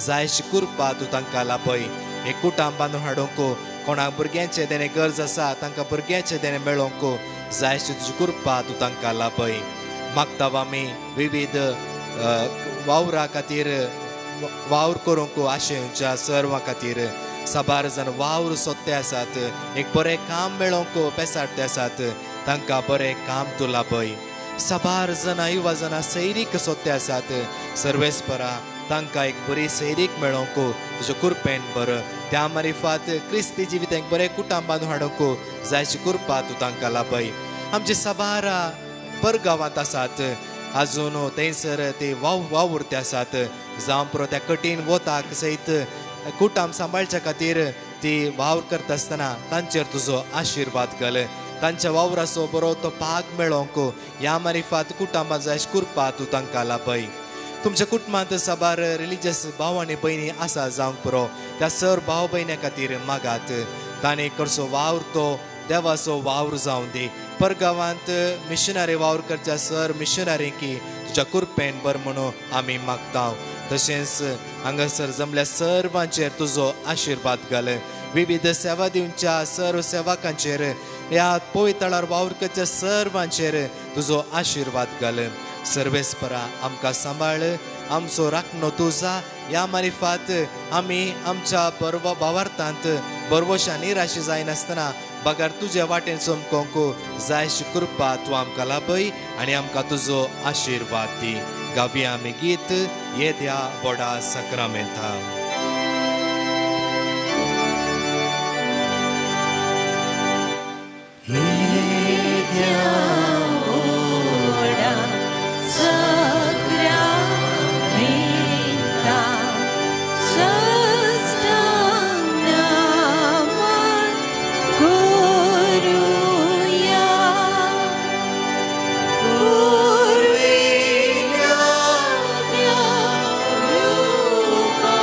जायची कृपा तूं तांकां लाभय. एक कुटुंब बांदून हाडूंक, कोणाक भुरग्यांचे देणे गरज आसा तांकां भुरग्यांचे देणे मेळोंक जायची तुजी कृपा तूं तांकां लाभय. मागता आमी विविध वावरा खातीर वावर करूंक आशेच्या सर्वां खातीर. साबार जण वावर सोदते आसात, एक बरें काम मेळोंक पेसाडते आसात, तांकां बरें काम तूं लाभय. साबार जाणां युवा जाणां सैरीक सोदते आसात, सर्वेस्परा तांकां एक बरी सैरीक मेळोंक तुज्या कृपेन भर. त्या मारिफात क्रिस्ती जिवीत एक बरें कुटुंब बांदून हाडूंक जायची कृपा तूं तांकां लाभय. आमचे साबारा परगांवांत आसात, आजून थंयसर ते वावुरते आसात, जावं पुरो त्या कठीण वताक सयत कुटुंब सांबाळच्या खातीर ती वावर करता आसतना तांचेर तुजो आशिर्वाद घाल. तांच्या वावराचो बरो तो भाग मेळोंक ह्या मारिफात कुटुंबां जाय कृपा तूं तांकां लाभय. तुमच्या कुटुंबांत साबार रिलिजियस भाव आनी भयणी आसा जावंक पुरो, त्या सर भाव भयण्या खातीर मागात. तांणी कडचो वावर तो देवाचो वावर जावं दी. परगांवांत मिशनरी वावर करच्या सर मिशनरींकी तुज्या कृपेन बर म्हणून आमी मागता. तशेंच हांगासर जमल्या सर्वांचेर तुजो आशिर्वाद घाल. विविध सेवा दिवच्या सर्व सेवकांचेर, ह्या पवित्रार वावर करच्या सर्वांचेर तुजो आशिर्वाद घाल. सर्वेस्परा आमकां सांबाळ, आमचो राखणो तुजा. ह्या मारिफात आमी आमच्या पर्व भावार्थांत बरवशा निराशी जायनासतना बगार तुज्या वाटेन चमकोंक जायची कृपा तूं आमकां लाभय आनी आमकां तुजो आशिर्वाद दी. गावया आमी गीत येद्या व्हडा सक्रामेंता. Rupa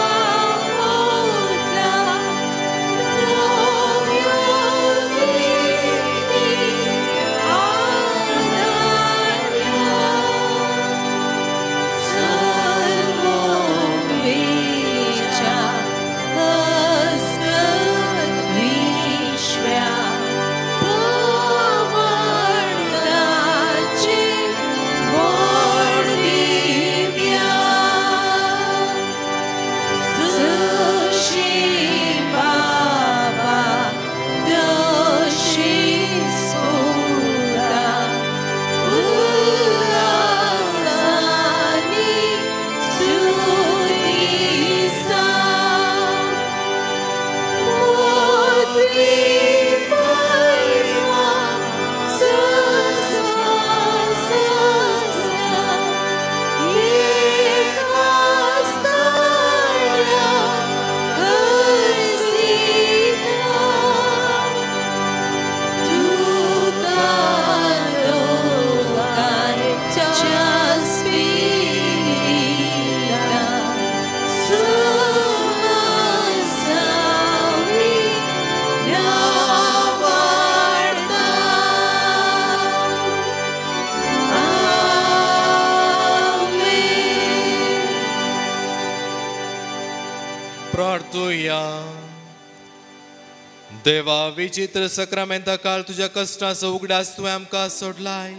देवा विचित्र सक्रामेंता काळ तुझ्या कष्टाचो उगडास तुवें आमकां सोडलाय.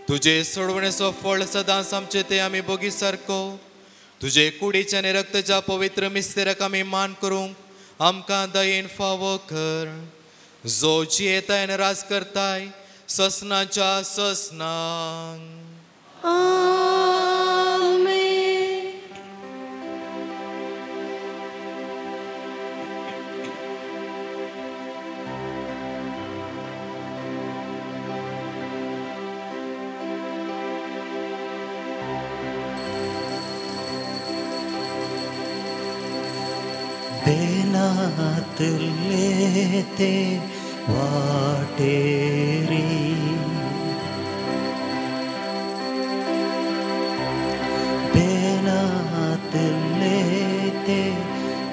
तुझे सोडवणेचो फळ सदांच आमचे ते आमी बोगी सारको. तुझे कुडीच्या आनी रक्ताच्या पवित्र मिस्तेराक आमी मान करूंक आमकां दयेन फावो कर. जो जियेताय आनी राज करताय ससनाच्या ससनांक. आमेन. बेनातले ते वाटेरी बेनातले ते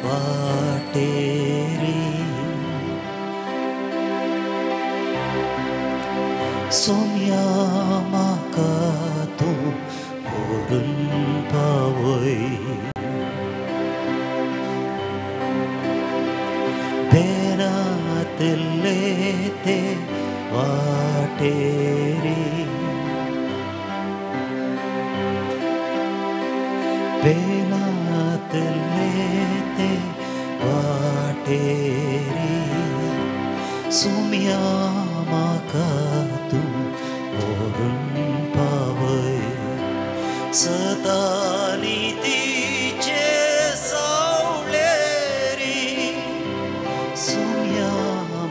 वाटेरी सोम्या म्हाका तूं व्हरून पावय. बेनातले ते वाटेरी बेनातले ते वाटेरी सुम्या म्हाका तूं व्हरून पावय. सदा नितीचे सावळेरी सुम्या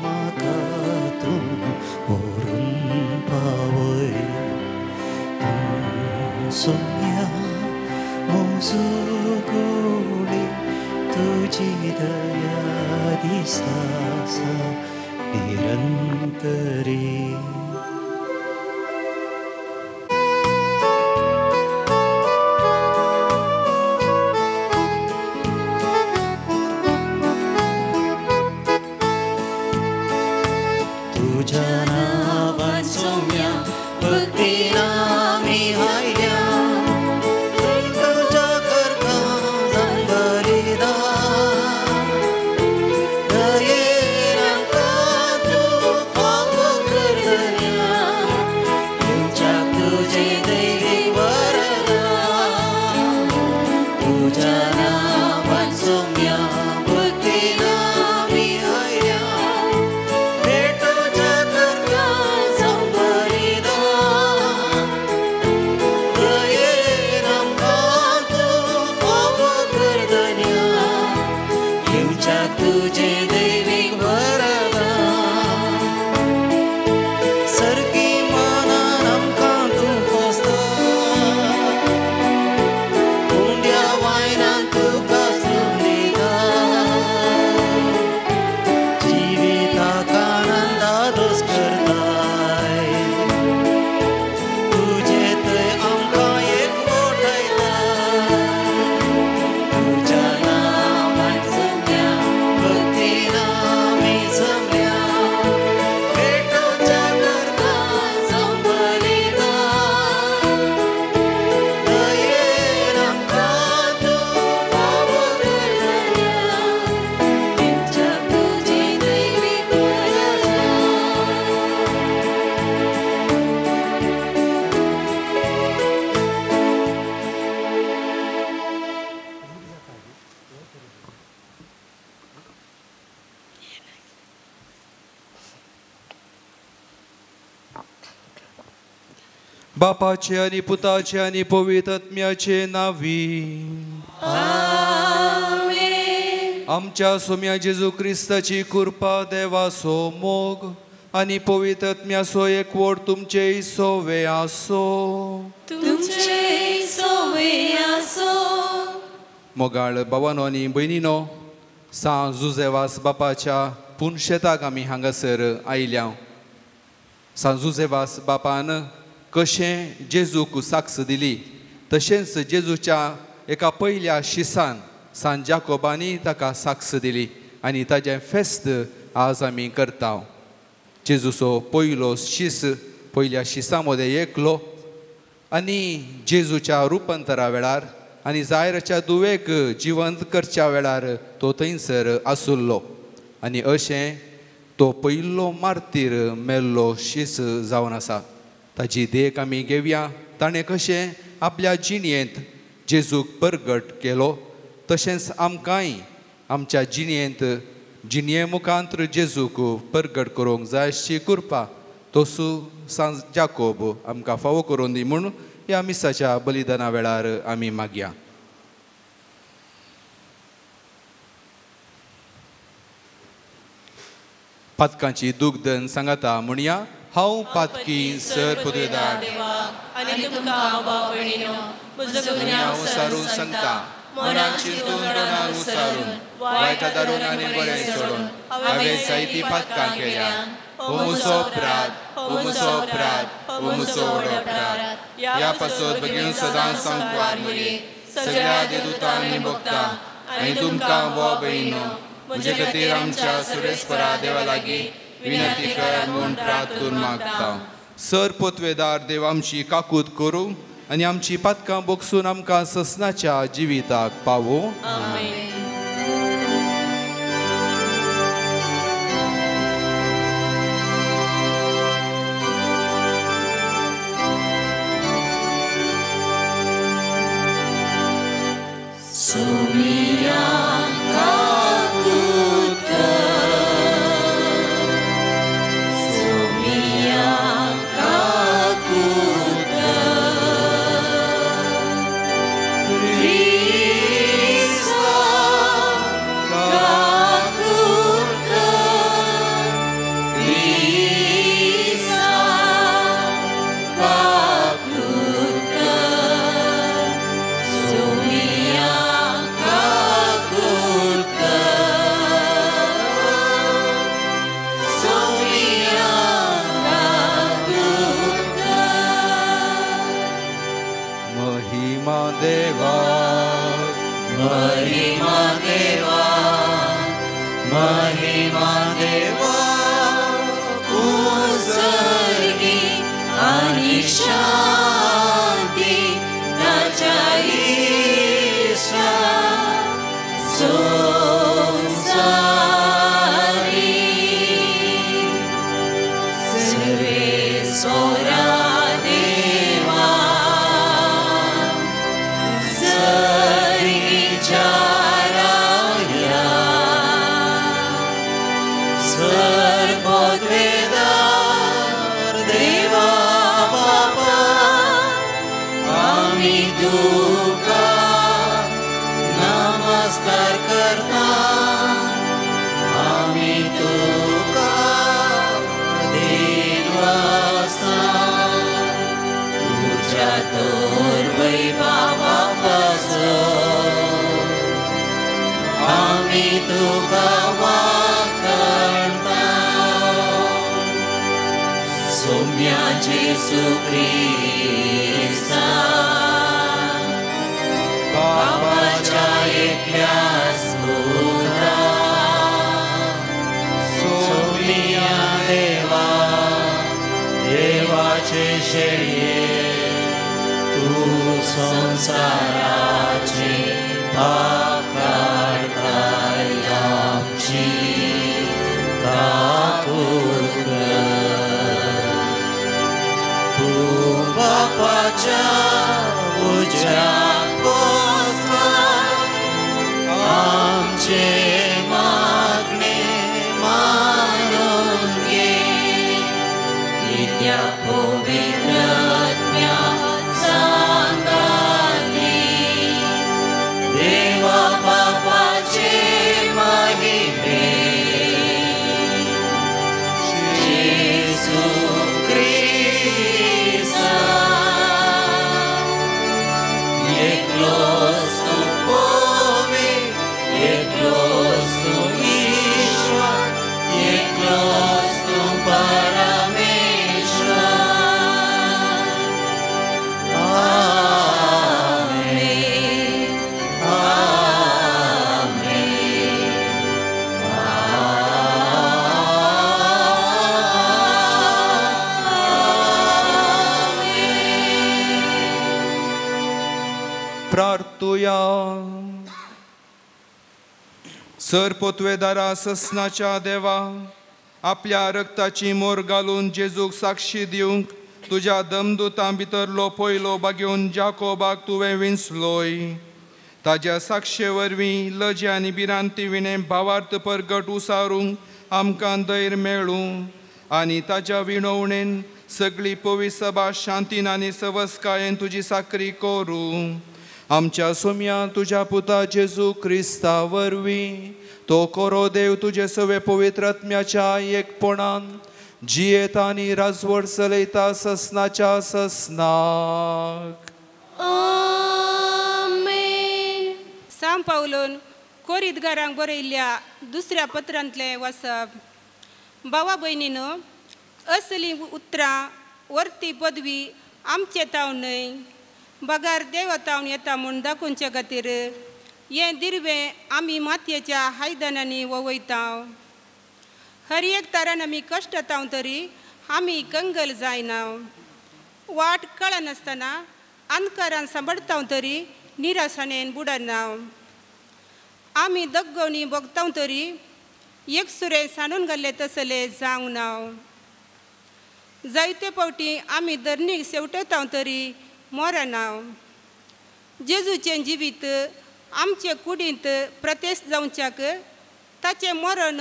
म्हाका तूं व्हरून पावय. तूं सुम्या मोजगोळी तुजी दया दिसता निरंतरी. तुझ्या नावान सोम्या भक्तीन आमी हायल्या. तुझ्या करता बलिदान दयेन आमकां तूं फावो करतल्या. तुमच्याक तुजें दैवीक वरदान. तुझ्या नावान सोम्या भक्तीन आमी हायल्या. तुझे दैवीक वरदान सरकी मनान आमकां तूं पोसता. उंड्या वायनान तुका दिता. जिविताक आनंदा दोस करताय. तुजे थंय आमकां एकवटायता. तुज्या नांवान सोम्या भक्तीन आमी जमल्या. भेटोवच्या करता बलिदान दयेन आमकां तूं फावो करतल्या. तुमच्याक तुजी दैवीक बापाचे आनी पुताचे आनी पवित्र आत्म्याचे नावी. आमेन. आमच्या सोम्या जेजू क्रिस्ताची कृपा देवाचो मोग आनी पवित्र आत्म्याचो एकवट तुमचे सोवे आसो. तुमचे सोवे आसो. मोगाळ भावानो आनी भयणीनो, सांज जुजेवास बापाच्या पुनशेताक आमी हांगासर आयल्या. सांज जुजेवास बापान कशें जेजूक साक्ष दिली, तशेंच जेजूच्या एका पयल्या शिसान सान जाकोबानी ताका साक्ष दिली आनी ताजें फेस्त आज आमी करता. जेजूचो पयलो शीस पयल्या शिसा मदें एकलो आनी जेजूच्या रुपांतरा वेळार आनी जायराच्या दुवेक जिवंत करच्या वेळार तो थंयसर आसुल्लो. आनी अशें तो पयलो मार्तीर मेल्लो शीस जावन आसा. ताची देख आमी घेवया. ताणें कशें आपल्या जिणयेंत जेजूक परगट केलो तशेंच आमकांय आमच्या जिणये मुखांत्र जेजूक परगट करूंक जाय अशी कृपा तोसू सांज जाकोब आमकां फावो करून दी म्हूण ह्या मिसाच्या बलिदाना वेळार आमी मागया. पातकांची दुगदन सांगाता म्हणया. हांव पातकी सर पदवेदार आनी तुमकां हांव भाव भयणीनो म्हजो गुन्यांव उसारून सांगता. मनाची तोंडां उसारून वायटा दारून आनी बरें सोडून हांवें जायतीं पातकां केल्या. हो म्हजो अपराध, हो म्हजो अपराध, हो म्हजो व्हड अपराध. ह्या पासत बेगीन सदांच सांगपार मुरी सगळ्या देदूतांनी भोगता आनी तुमकां भाव भयणीनो म्हजे खातीर आमच्या सुरेस्परा देवा लागीं विनंती कर म्हूण प्रार्थ करून मागता. सर पोतवेदार देव आमची काकूत करूं आनी आमची पातकां बोगसून आमकां ससनाच्या जिविताक पावो. आमेन. सर पोतवेदारा ससनाच्या देवा आपल्या रक्ताची मोर घालून जेजूक साक्षी दिवंक तुझ्या दमदुतां भितरलो पयलो बागेवन जाकोबाक तुवें विंचलोय. ताज्या साक्षे वरवीं लजे आनी भिरांती विणें भावार्थ परगट उसारूंक आमकां धैर्य मेळूं आनी ताच्या विणवणेन सगळी पवित्र सभा शांतीन आनी सवस्कायेन तुजी साकरी करूं. आमच्या सोम्या तुज्या पुता जेजू क्रिस्ता वरवीं तो कोरो देव तुजे सवे पवित्र आत्म्याच्या एकपणान जियेता आनी राजवट चलयता ससनाच्या ससनाक. आमेन. सांग पावलोन कोरीतगारांक बरयल्ल्या दुसऱ्या पत्रांतले वाचप. भावा भयणीनो, असली उतरां वर्ती पदवी आमचे तावन न्हय, बगार देवा तावन येता म्हूण दाखोवचे खातीर हें दिर्वें आमी मातयेच्या आयदनांनी वोवयता. हर एक तरान आमी कश्ट तावन तरी आमी कंगल जायना. वाट कळनासतना अंधकारान सांबाळता तरी निराशेन बुडना. आमी दग्गवणी भोगता तरी एकसुरे सांडून घाल्ले तसले जावंक ना. जायते फावटी आमी धरणीक शेवटता तरी मरना. जेजूचें जिवीत आमचे कुडींत प्रत्यक्ष जावच्याक ताचें मरण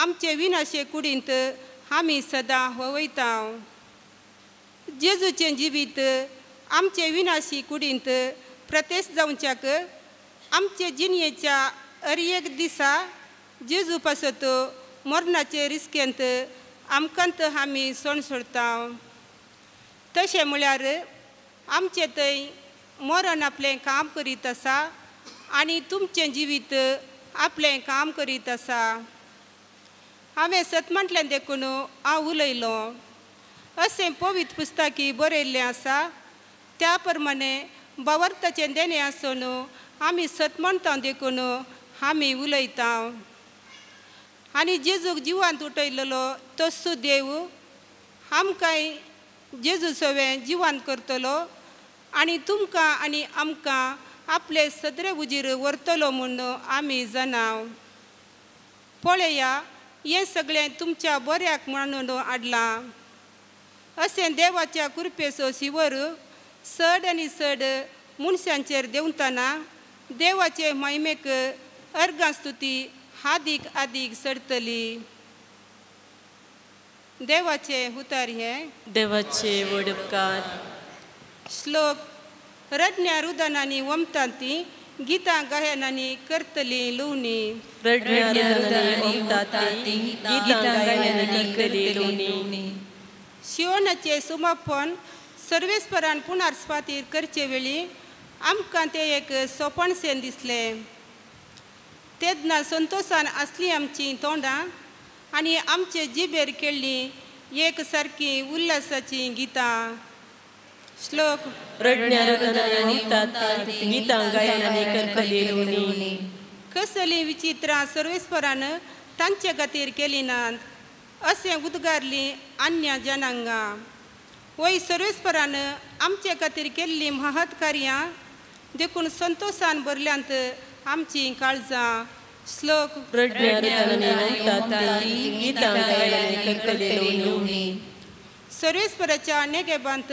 आमचे विनाशे कुडींत आमी सदां वोवयता. जेजूचें जिवीत आमचे विनाशी कुडींत प्रत्यक्ष जावच्याक आमचे जिणयेच्या हर एक दिसा जेजू पासत मरणाचे रिस्केंत आमकांत आमी सणसडता. तशें म्हळ्यार आमचे थंय मरण आपलें काम करीत आसा आनी तुमचें जिवीत आपलें काम करीत आसा. हांवें सतमांतल्यान देखून हांव उलयलों. अशें पवित्र पुस्तकी बरयल्लें आसा त्या प्रमाणे भावार्थाचें देणें आसून आमी सतमांतां देखून आमी उलयता. आनी जेजूक जिवांत उठयलेलो तस्सू देव आमकांय जेजू सवें जिवांत करतलो आनी तुमकां आनी आमकां आपले सदरे उजीर व्हरतलो म्हूण आमी जाणा. पळया, हें सगळें तुमच्या बऱ्याक म्हणून हाडलां. अशें देवाच्या कृपेचो शिवर चड आनी चड मनशांचेर देंवतना देवाचे महिमेक अर्गां स्तुती आदीक आदीक चडटली. देवाचे उतार हे. देवाचे व्हड उपकार. श्लोक. रडण्या रुदनांनी वमतांती गितां गायनांनी करतली लुवणी. रडण्या रुदनांनी वमतांती गितां गायनांनी करतली लुवणी. शिवनाचे समापन सर्वेस्परान पुनर्स्वातीर करचे वेळी आमकां तें एक सोपणशें दिसलें. तेदना संतोशान आसलीं आमचीं तोंडां आनी आमचे जिबेर केल्लीं एक सारकीं उल्हासाचीं गितां. श्लोक. रडण्या रुदनांनी वमतांती गितां गायनांनी करतली लुवणी. कसलीं विचित्रां सर्वेस्परान तांचे खातीर केलीं नात अशें उद्गारलीं अन्य जनांगां. वय सर्वेस्परान आमचे खातीर केल्लीं महत् कार्यां देखून संतोशान भरल्यांत आमचीं काळजां. श्लोक. रडण्या रुदनांनी वमतांती गितां गायनांनी करतली लुवणी. सर्वेस्पराच्या नेगेबांत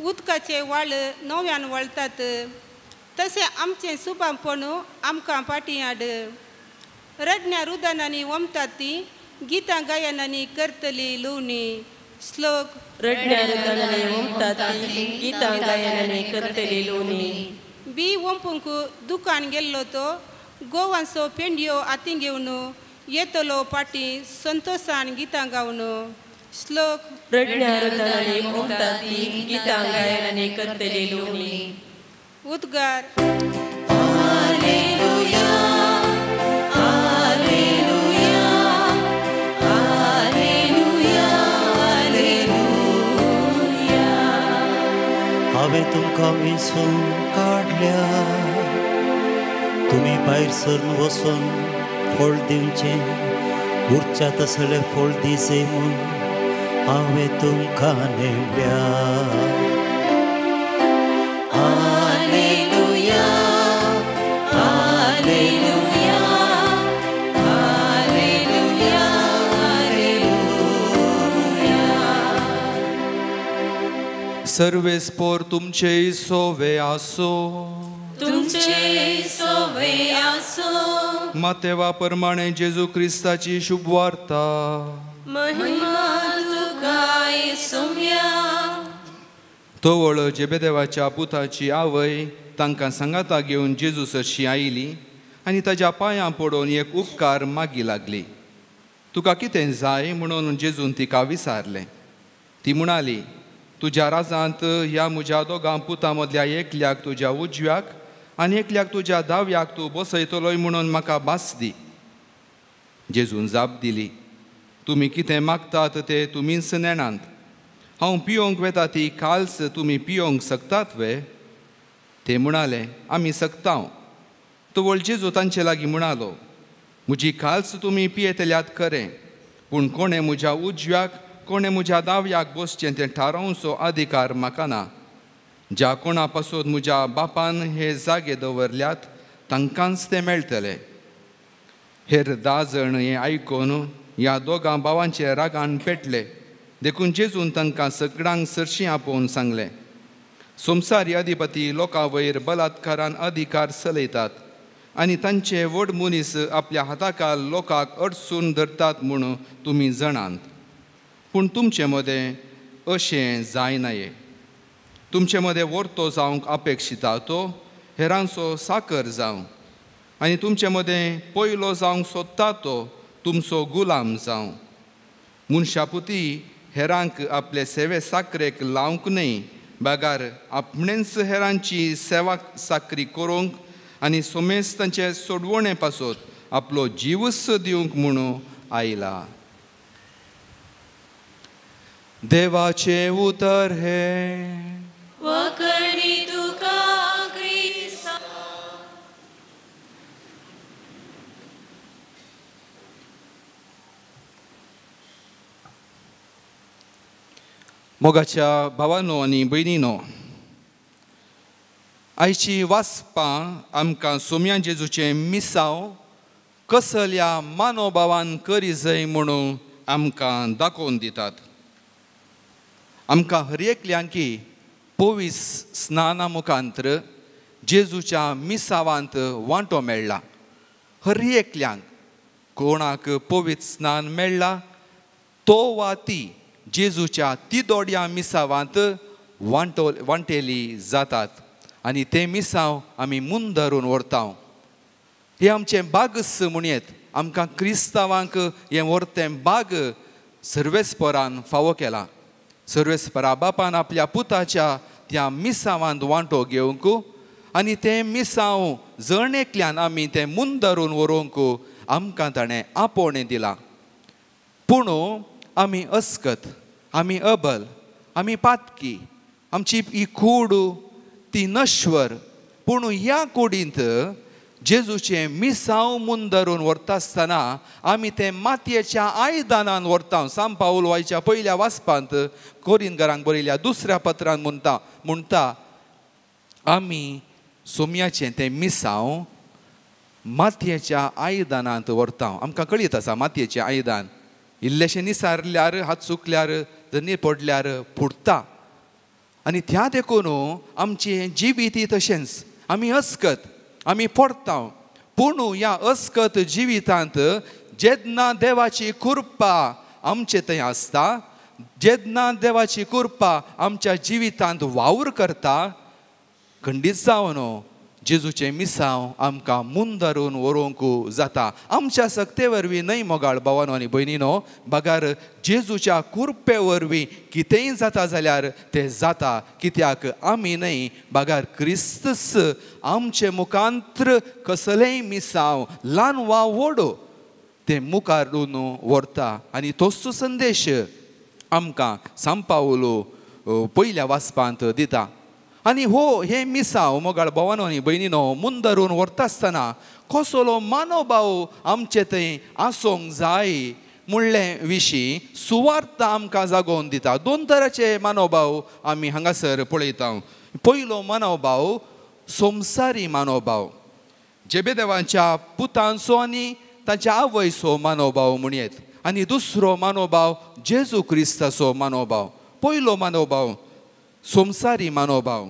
उदकाचे व्हाळ नव्यान वळटात तशें आमचें सुबामपण आमकां फाटीं हाड. रडण्या रुदनांनी वमतांती गितां गायनांनी करतली लुवणी. श्लोक. रडण्या रुदनांनी वमतांती गितां गायनांनी करतली लुवणी. बी वंपूंक दुकान गेल्लो तो गोवांचो पेंड्यो हातीं घेवन येतलो फाटीं संतोशान गितां गावन. श्लोक. रडण्या रुदनांनी वमतांती गितां गायनांनी करतली लुवणी. उद्गार. हांवें तुमकां विंचून काडल्या. तुमी भायर सरून वचून फळ दिवचें उरच्या तसलें फळ दिसे म्हूण हांवें तुमकां नेमल्या. Hallelujah, hallelujah, hallelujah, hallelujah. सर्वेस्पोर तुमचे सोवे आसो. तुमचे सोवे आसो. मातेवा प्रमाणे जेजू क्रिस्ताची शुभ वार्ता. महिमा तुका येसुम्या. तोवळ जेबेदेवाच्या पुताची आवय तांकां सांगाता घेवन जेजू सरशी आयली आनी ताच्या पांयां पडोवन एक उपकार मागी लागली. तुका कितें जाय म्हणून जेजून तिका विचारलें. ती म्हणाली, तुज्या राजांत ह्या म्हज्या दोगां पुतां मदल्या एकल्याक तुज्या उजव्याक आनी एकल्याक तुज्या दाव्याक तूं बसयतलोय म्हणून म्हाका भास दी. जेजून जाप दिली, तुमी कितें मागतात तें तुमीच नेणांत. हांव पियोंक वेता ती काल्स तुमी पियोंक शकतात वे? ते म्हणाले, आमी सकतांव. तवळ जेजू तांचे लागीं म्हणालो, म्हजी काल्स तुमी पियेतल्यात खरें, पूण कोणें म्हज्या उजव्याक कोणें म्हज्या दाव्याक बसचें तें थारावचो अधिकार म्हाका ना. ज्या कोणा पासून म्हज्या बापान हे जागे दवरल्यात तांकांच ते मेळटले. हेर 10 जण हें आयकून ह्या दोगां भावांचे रागान पेटले. देखून जेजून तांकां सगळ्यांक सरशी आपोवन सांगलें, संवसारी अधिपती लोकां वयर बलात्कारान अधिकार चलयतात आनी तांचे व्हड मनीस आपल्या हाताखाल लोकांक अडसून धरतात म्हूण तुमी जाणात. पूण तुमचे मदें अशें जाय नये. तुमचे मदें वर्तो जावंक अपेक्षिता तो हेरांचो साकर जावं आनी तुमचे मदें पयलो जावंक सोदता तो तुमचो गुलाम जावं. मनशापुती हेरांक आपले सेवे साकरेक लावंक न्हय, बागार आपणेच हेरांची सेवा साकरी करूंक आनी सोमेस तांचे सोडवणे पासून आपलो जीवच दिवंक म्हणून आयला. देवाचे उतर हे. वखणी तुका क्रिस्ता. मोगाच्या भावांनो आनी भयणीनो, आयची वाचपां आमकां सोम्या जेजूचें मिसांव कसल्या मानोभावान करी जाय म्हणून आमकां दाखोवन दितात. आमकां हर एकल्यांकी पोवीस स्नाना मुखांतर जेजूच्या मिसावांत वांटो मेळ्ळा. हर एकल्यांक कोणाक पवित्र स्नान मेळ्ळा तो वा ती जेजूच्या तिदोड्या मिसावांत वांटेली जातात आनी ते मिसांव आमी मून धरून व्हरता. हे आमचें बागस म्हणयेत. आमकां क्रिस्तांवांक हें व्हरतें बाग सर्वेस्परान फावो केला. सर्वेस्परा बापान आपल्या पुताच्या त्या मिसावांत वांटो घेवंक आनी तें मिसांव जण एकल्यान आमी तें मून धरून व्हरूंक आमकां ताणें आपोवणें दिलां. पूण आमी अस्कत, आमी अबल, आमी पातकी, आमची ही कूड ती नश्वर. पूण ह्या कुडींत जेजूचें मिसांव मून धरून व्हरता आसतना आमी तें मातयेच्या आयदानान व्हरता. सांत पावल वायच्या पयल्या वाचपांत कोरिंथकारांक बरयल्या 2ऱ्या पत्रांत म्हणटा आमी सोम्याचें तें मिसांव मातयेच्या आयदानांत व्हरता. आमकां कळीत आसा मातयेचें आयदान इल्लेशें निसारल्यार हात सुकल्यार जनी पडल्यार फुटता आनी त्या देखून आमचें जिवीत तशेंच आमी अस्कत, आमी पडटा. पूण ह्या अस्कत जिवितांत जेन्ना देवाची कृपा आमचे थंय आसता, जेन्ना देवाची कृपा आमच्या जिवितांत वावर करता, खंडीत जावन जेजूचें मिसांव आमकां मून धरून व्हरूंक जाता. आमच्या सक्ते वरवीं न्हय मोगाळ भावांनो आनी भयणीनो, बागार जेजूच्या कृपे वरवीं कितेंय जाता जाल्यार तें जाता. कित्याक आमी न्हय, बागार क्रिस्तस आमचे मुखांत्र कसलेंय मिसांव ल्हान वा व्हड तें मुखारून व्हरता. आनी तोच संदेश आमकां सांत पावल पयल्या वाचपांत दिता. आनी हे मिसांव मोगाळ भावांनो आनी भयणीनो मून धरून व्हरता आसतना कसलो मानोभाव आमचे थंय आसूंक जाय म्हणले विशीं सुवार्ता आमकां जागोवन दिता. 2 तरांचे मानोभाव आमी हांगासर पळयता. पयलो मानोभाव संवसारी मानोभाव, जेबेदेवाच्या पुतांचो आनी ताच्या आवयचो मानोभाव म्हणयेत. आनी दुसरो मानोभाव जेजू क्रिस्ताचो मानोभाव. पयलो मानोभाव सोमसारी मानोभाव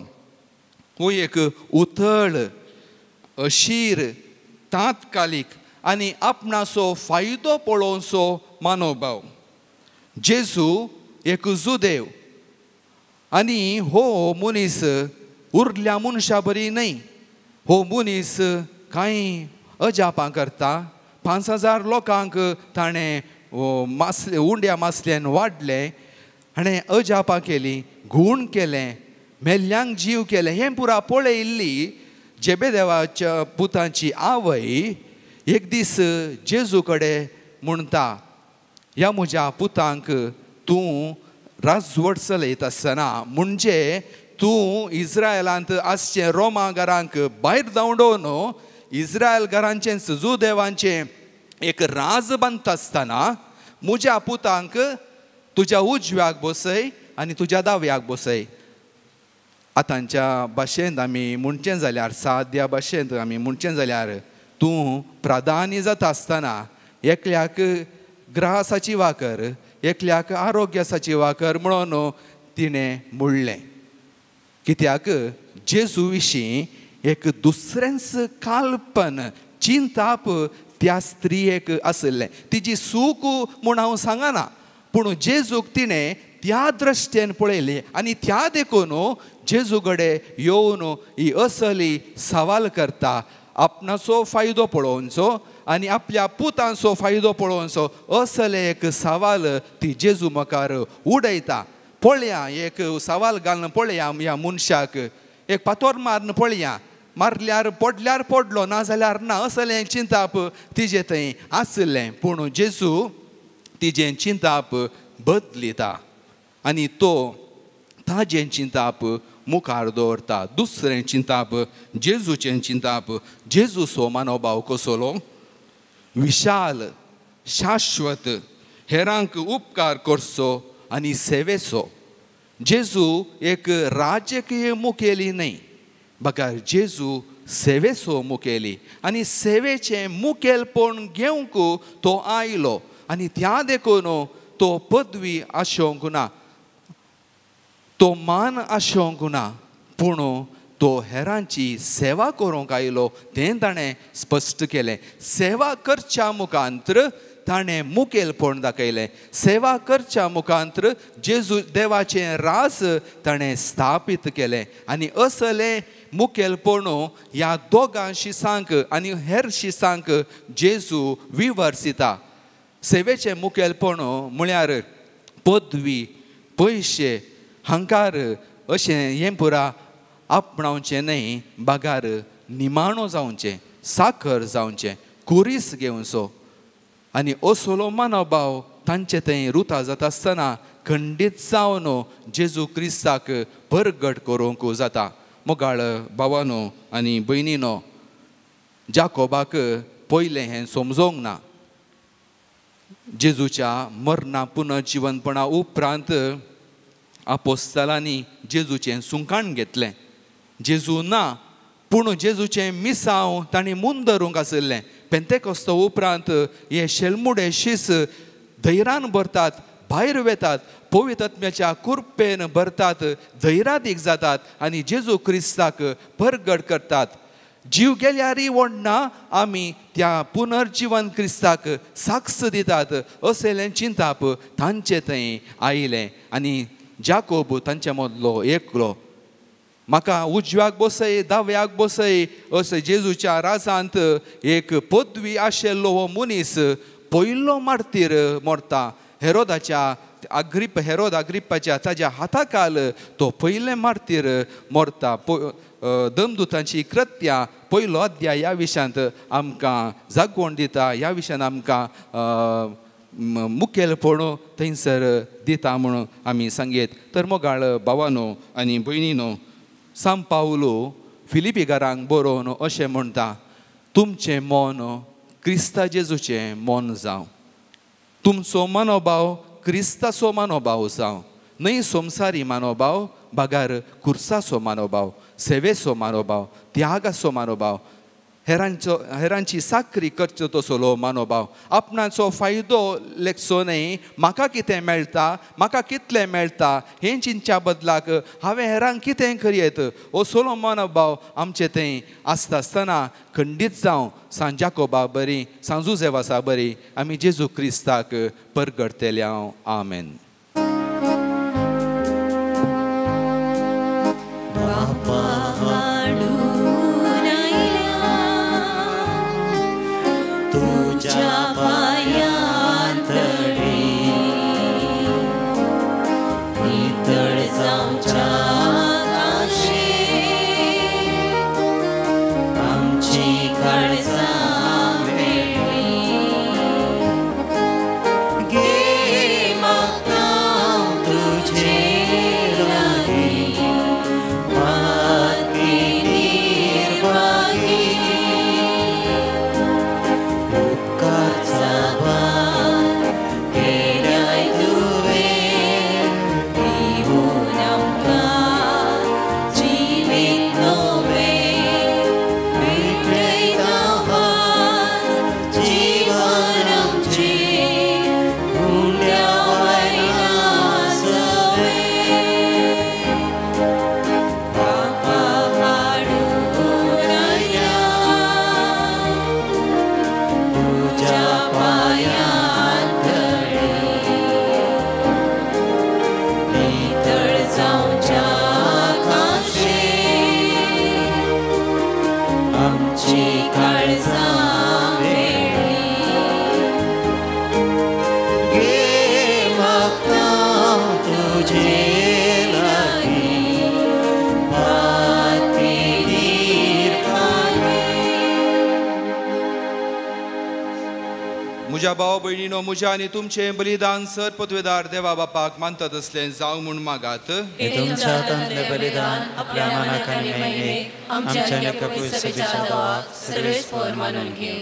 हो एक उथळ अशीर तात्कालिक आनी आपणाचो फायदो पळोवचो मानोभाव. जेजू एक जुदेव आनी हो मनीस उरल्या मनशा बरी न्हय. हो मनीस कांय अजापां करता. 5,000 लोकांक ताणें उंड्या मासल्यान वाडले, हाणें अजापां केली, घुण केलें, मेल्ल्यांक जीव केले. हें पुरा पळयल्ली जेबेदेवाच्या पुतांची आवय एक दीस जेजू कडेन म्हणटा, ह्या म्हज्या पुतांक तूं राजवट चलयत आसतना, म्हणजे तूं इस्रायलांत आसचें रोमा घरांक भायर धांवडोवन इस्रायल घरांचें जुदेवांचें एक राज बांदता आसतना म्हज्या पुतांक तुज्या उजव्याक बसय आनी तुज्या दाव्याक बसय. आतांच्या भाशेंत आमी म्हणचें जाल्यार, साद्या भाशेंत आमी म्हणचें जाल्यार, तूं प्रधानी जाता आसतना एकल्याक ग्रासाची वाकर, एकल्याक आरोग्याची वाकर म्हणून तिणें म्हणलें. कित्याक जेजू विशीं एक दुसरेंच काल्पन चिंताप त्या स्त्रियेक आसलें. तिची सूख म्हूण हांव सांगना, पूण जेजूक तिणें त्या दृश्टेन पळयलें आनी त्या देखून जेजू कडेन येवन ही असली सवाल करता. आपणाचो फायदो पळोवचो आनी आपल्या पुतांचो फायदो पळोवचो, असले एक सवाल ती जेजू मुखार उडयता. पळया, एक सवाल घालून पळया ह्या मनशाक. एक पातोर मारून पळया, मारल्यार पडल्यार पडलो, ना जाल्यार ना, असलें चिंताप तिजे थंय आसलें. पूण जेजू तिजें चिंताप बदलिता आनी तो ताजें चिंताप मुखार दवरता. दुसरें चिंताप जेजूचें चिंताप. जेजूचो मनोभाव कसलो? विशाल, शाश्वत, हेरांक उपकार करचो आनी सेवेचो. जेजू एक राजकीय मुखेली न्हय, बकार जेजू सेवेचो मुखेली आनी सेवेचें मुखेलपण घेवंक तो आयलो. आनी त्या देखून तो पदवी आसोंक ना, तो मान आसोंक ना, पूण तो हेरांची सेवा करूंक आयलो तें ताणें स्पश्ट केलें. सेवा करच्या मुखांतर ताणें मुखेलपण दाखयलें. सेवा करच्या मुखांतर जेजू देवाचें रास ताणें स्थापीत केलें. आनी असलें मुखेलपण ह्या दोगां शिसांक आनी हेर शिसांक जेजू विवर्सिता. सेवेचें मुखेलपण म्हळ्यार पदवी, पयशे, हंकार अशें हें पुरा आपणावचें न्हय, बागार निमाणो जावचें, साखर जावचें, कुरीस घेवचो. आनी असलो मनोभाव तांचे थंय रुता जाता आसतना खंडीत जावन जेजू क्रिस्ताक परगट करूंक जाता. मोगाळ भावानो आनी भयणीनो, जाकोबाक पयलें हें समजोंक ना. जेजूच्या मरणा पुनर्जीवनपणा उपरांत आपोस्तलांनी जेजूचें सुकाण घेतलें. जेजू ना, पूण जेजूचें मिसांव तांणी मून धरूंक आसलें. पेंतेकोस्त उपरांत हे शेलमुडे शीस धैर्यान भरतात, भायर वेतात, पवित्र आत्म्याच्या कृपेन भरतात, धैर्यादीक जातात आनी जेजू क्रिस्ताक परगट करतात. जीव गेल्यारय वडना आमी त्या पुनर्जीवन क्रिस्ताक साक्ष दितात, असलें चिंताप तांचे थंय आयलें. आनी जाकोब तांचे मदलो एकलो. म्हाका उजव्याक बसय, दाव्याक बसय अशें जेजूच्या राजांत एक पदवी आशिल्लो हो मनीस पयलो मार्तीर मरता. हेरोद अग्रिप्पाच्या ताच्या हाताखाल तो पयले मार्तीर मरता. दमदुतांची कृत्यां पयलो अध्याय ह्या विशयांत आमकां जागोण दिता, ह्या विशयान आमकां मुखेलपण थंयसर दिता म्हणून आमी सांगेत. तर मोगाळ भावानो आनी भयणीनो, सांत पावलो फिलिपिकारांक बरोवन अशें म्हणटा, तुमचें मन क्रिस्ता जेजूचें मन जावं. तुमचो मनोभाव क्रिस्ताचो मनोभाव जावं. न्हय संवसारी मनोभाव, बागार खुर्साचो मनोभाव, सेवेचो मनोभाव, त्यागाचो मनोभाव. हेरांची साखरी करचो तसलो मानोभाव आपणाचो फायदो लेखचो न्हय म्हाका कितें मेळटा म्हाका कितलें मेळटा हें चिंतच्या बदलाक हांवें हेरांक कितें करीत असलो मनोभाव आमचें तें आसता आसतना खंडीत जावं सांजाकोबा बरी सांजुजेवासा बरी आमी जेजू क्रिस्ताक परगडतेले हांव आमेन. म्हज्या भाव भयणीनो म्हज्या आनी तुमचें बलिदान सरपत्वेदार देवा बापाक मानतात असलें जावं म्हूण मागात. तुमच्या हातांतलें बलिदान आपल्या मनाक आनी महिमेक आमच्या लेखक सभेच्या देवाक सर्वेस्पर मानून घेव.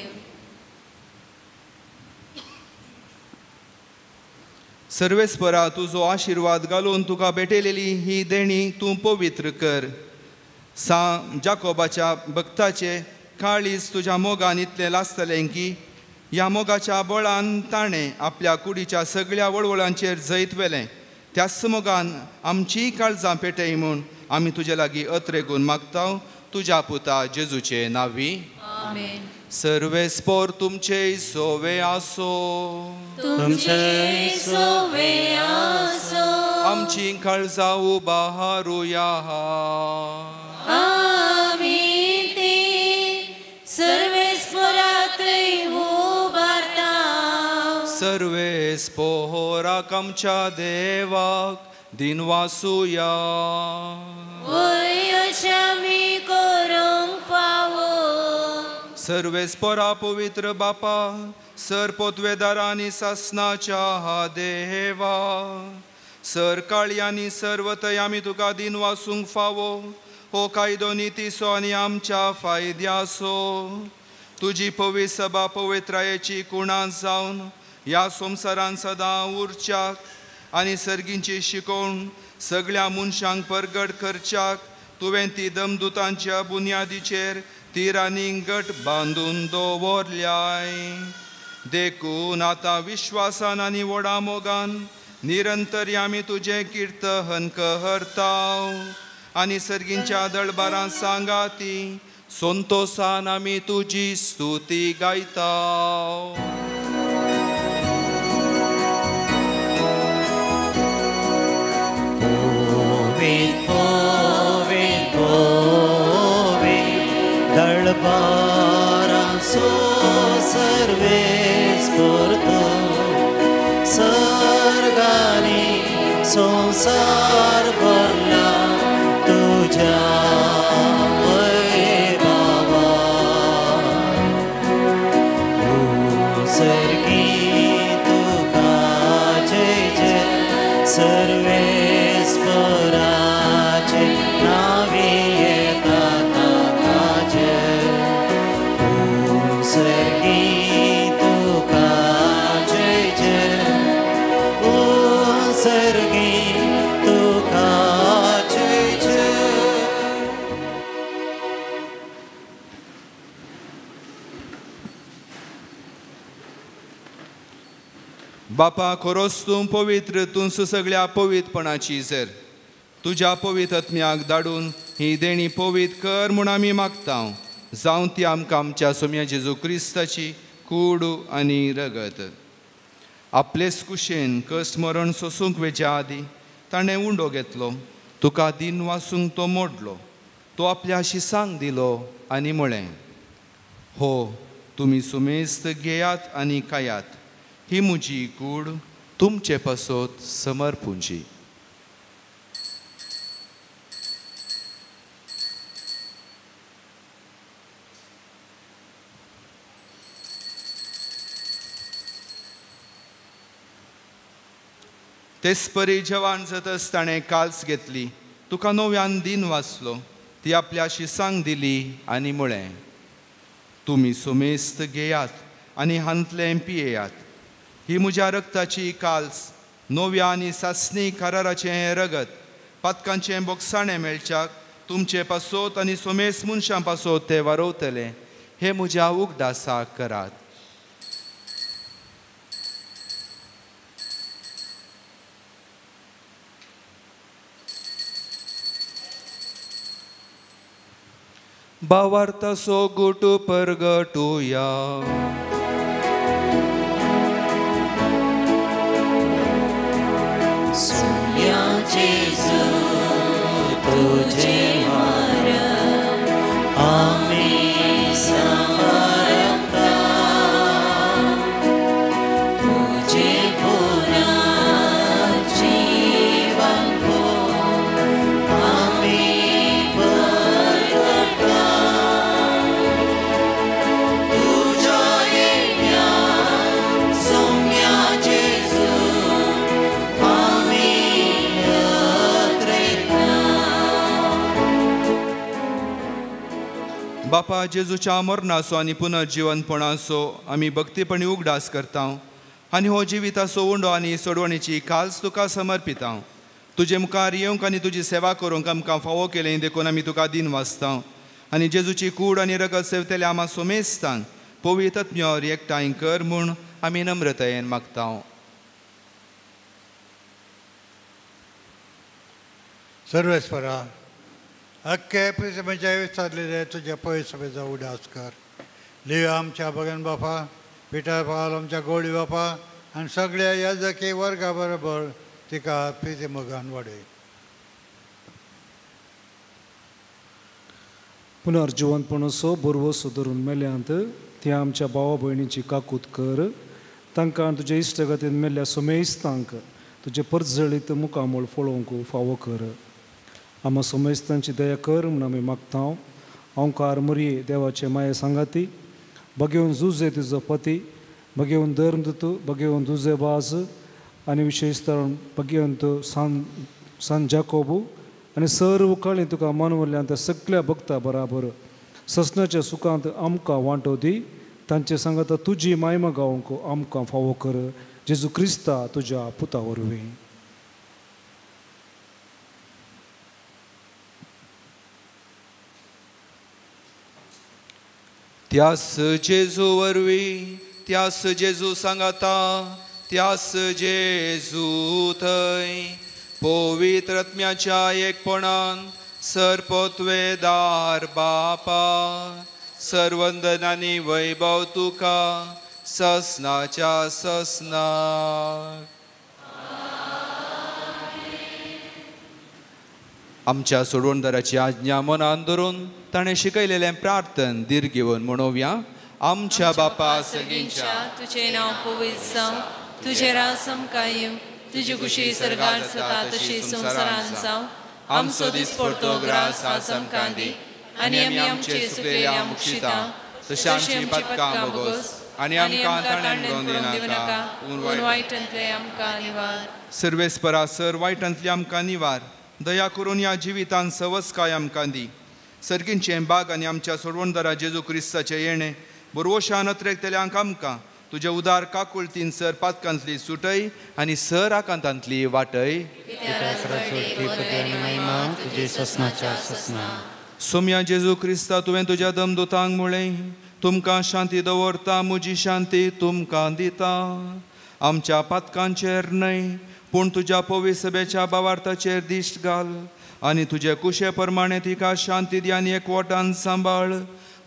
सर्वेस्परा तुजो आशिर्वाद घालून तुका भेटलेली ही देणी तूं पवित्र कर. जाकोबाच्या भक्ताचे काळीज तुज्या मोगान इतलें लासतलें की ह्या मोगाच्या बळान ताणें आपल्या कुडीच्या सगळ्या वळवळांचेर जैत वेलें. त्याच मोगान आमचीं काळजां पेटय म्हूण आमी तुजे लागीं अत्रेगून मागता तुज्या पुता जेजूचे नांवी. सर्वेस्पोर तुमचे सोवे आसो. आमची काळजां उबारुया. सर्वेस्पोराक आमच्या देवाक दिनवासुया. सर्वेस्परा पवित्र बापा सरपोतवेदार आनी सासनाच्या देवा सर काळी आनी सर्वतय आमी तुका दिनवासूंक फावो. हो कायदो नितीसो आनी आमच्या फायद्यासो. तुजी पवित्र सभा पवित्रायेची कुणां जावन ह्या संवसारान सदां उरच्याक आनी सर्गींची शिकोवण सगळ्या मनशांक परगट करच्याक तुवें ती दमदुतांच्या बुन्यादीचेर तीर आनी गट बांदून दवरल्याय. देखून आतां विश्वासान आनी व्हडा मोगान निरंतर आमी तुजें किर्तन कहरताव आनी सर्गींच्या दळबारां सांगाती संतोसान आमी तुजी स्तुती गायताव. दळबारां सो सर्वेस्पर सर्गानी संसार भरला तुज्या बापा खरोच तूं पवित्र, तूं सगळ्या पवित्रपणाची जर तुज्या पवित्र आत्म्याक धाडून ही देणी पवित्र कर म्हूण आमी मागता. जावं ती आमकां आमच्या सोम्या जेजू क्रिस्ताची कूड आनी रगत. आपलेच कुशेन कश्ट मरण सोसूंक वेच्या आदी ताणें उंडो घेतलो. तुका दिन वासूंक तो मोडलो. तो आपल्या शिसांक दिलो आनी म्हळें, हो तुमी सुमेस्त घेयात आनी खायात. ही म्हजी कूड तुमचे पासत समर्पूंची. तेच परी जेवण जातच ताणें काल्स घेतली. तुका नव्यान दिन वाचलो. ती आपल्या शिसांक दिली आनी म्हळें, तुमी सुमेस्त घेयात आनी हांतलें पियेयात. ही म्हज्या रक्ताची काल्स, नव्या आनी सासणी कराराचें रगत, पातकांचें बोगसाणें मेळच्याक तुमचे पासत आनी सुमेस्त मनशां पासत ते वारोवतले. हे म्हज्या उगडासाक करात. भावार्थाचो गुट परगटुया. सोम्या जेजू तुझे मरण आमी समर्पता. तुझे पुनर्जीवन को आमी परगटा. तुझ्या येण्याक सोम्या जेजू बापा जेजूच्या मरणाचो आनी पुनर्जीवनपणाचो आमी भक्तीपणी उगडास करता. आनी हो जिविताचो उंडो आनी सोडवणेची काल्स तुका समर्पिता. तुजे मुखार येवंक आनी तुजी सेवा करूंक आमकां फावो केलें देखून आमी तुका दिन वाचता. आनी जेजूची कूड आनी रगत सेवतले आमा सोमेस्तान पवित्र आत्म्यावर एकठांय कर म्हूण आमी नम्रतायेन मागता. सर्वेस्परा, अख्खे पृथ्वीच्या विस्तारलेले तुझ्या पवित्र सभेचा उडास कर. लिव्या आमच्या भगन बापा, पिटर पाल आमच्या गोडी बापा आनी सगळ्या याजकी वर्गा बरोबर तिका प्रिती मोगान वाडय. पुनर्जीवनपणाचो बरवो सुदरून मेल्यांत त्या आमच्या भावा भयणीची काकूत कर. तांकां तुज्या इश्टगतीन मेल्ल्या सुमेस्तांक तुजे परजळीत मुखामोळ पळोवंक फावो कर. आम्हा सुमेस्तांची दया कर म्हूण आमी मागता. ओंकार मरये देवाचे माये सांगाती, भगेवन जुजे तुजो पती, भगेवन धर्मदूत, भगेवन तुजे बाज आनी विशेशतरण भगेवंत सान जाकोबू आनी सर्व काळी तुका मानवल्ल्यान त्या सगळ्या भक्तां बराबर ससनाच्या सुखांत आमकां वांटो दी. तांचे सांगात तुजी मायमा गावंक आमकां फावो कर. जेजू क्रिस्ता तुज्या पुता वरवीं. त्यास जेजू वरवीं, त्यास जेजू सांगाता, त्यास जेजू थंय पवित्र आत्म्याच्या एकपणान सरपोतवेदार बापा सर्वंदनांनी वैभव तुका ससनाच्या ससनाक. आमच्या सोडवणदाराची आज्ञा मनान धरून ताणें शिकयलेलें प्रार्थन दीर घेवन म्हणोवया. आमच्या बापा सगळींच्या तुझे नाव पवित्र जावं, तुझे राज कायम, तुझी कुशी सरगार जाता तशी संवसारांत जावं. आमचो दिसपडतो ग्रास आज आमकां दी आनी आमी आमचे सुकलेल्या मुक्षिता तशी आमची पातकां बोगोस आनी आमकां ताणें करून दिवनाका, पूण वायटांतले आमकां निवार. सर्वेस्परा सर वायटांतली आमकां निवार. दया करून ह्या जिवितान सवस्काय आमकां दी. सर्गींचें बाग आनी आमच्या सोडवणदारा जेजू क्रिस्ताचें येणें बरवशान नत्रेकतल्यांक आमकां तुजे उदार काकुळतीन सर पातकांतली सुटय आनी सर आकांतांतली वाटय. सोम्या जेजू क्रिस्ता तुवें तुज्या दमदुतांक म्हळें, तुमकां शांती दवरता, म्हजी शांती तुमकां दिता. आमच्या पातकांचेर न्हय पूण तुज्या पवित्र सभेच्या भावार्थाचेर दिश्ट घाल आनी तुजे कुशे प्रमाणे तिका शांती दी आनी एकवटान सांबाळ.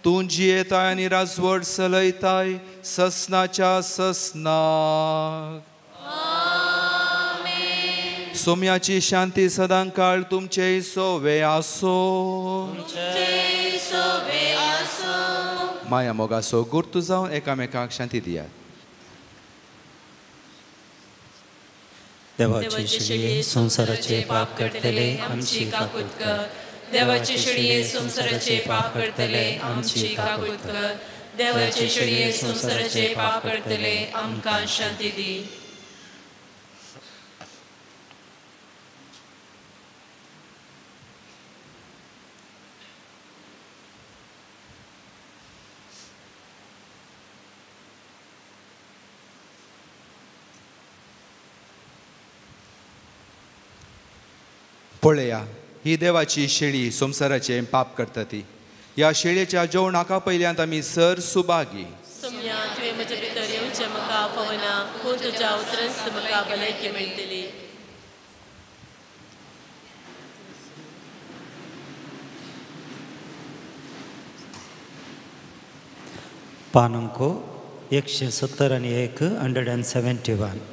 तूं जियेताय आनी राजवट चलयताय ससनाच्या ससनाक. सोम्याची शांती सदां काळ तुमचे सोवे आसो. माया मोगाचो गुर्तू जावन एकामेकाक शांती दियात. देवाची शिडये संसाराचे पाप करतले आमची काकूत कर. देवाची शिडये संसाराचे पाप करतले आमची काकूत कर. देवाची शिडये संसाराचे पाप करतले आमकां शांती दी. पळया ही देवाची शेळी संसाराचे पाप करता ती. ह्या शेळयेच्या जेवणाका पयल्यांत आमी सर सुभागी. सोम्या तुवें म्हजे भितर येवचें म्हाका फावना पूण तुज्या उतरांत म्हाका भलायकी मेळटली. पानांको 170 आणि 171.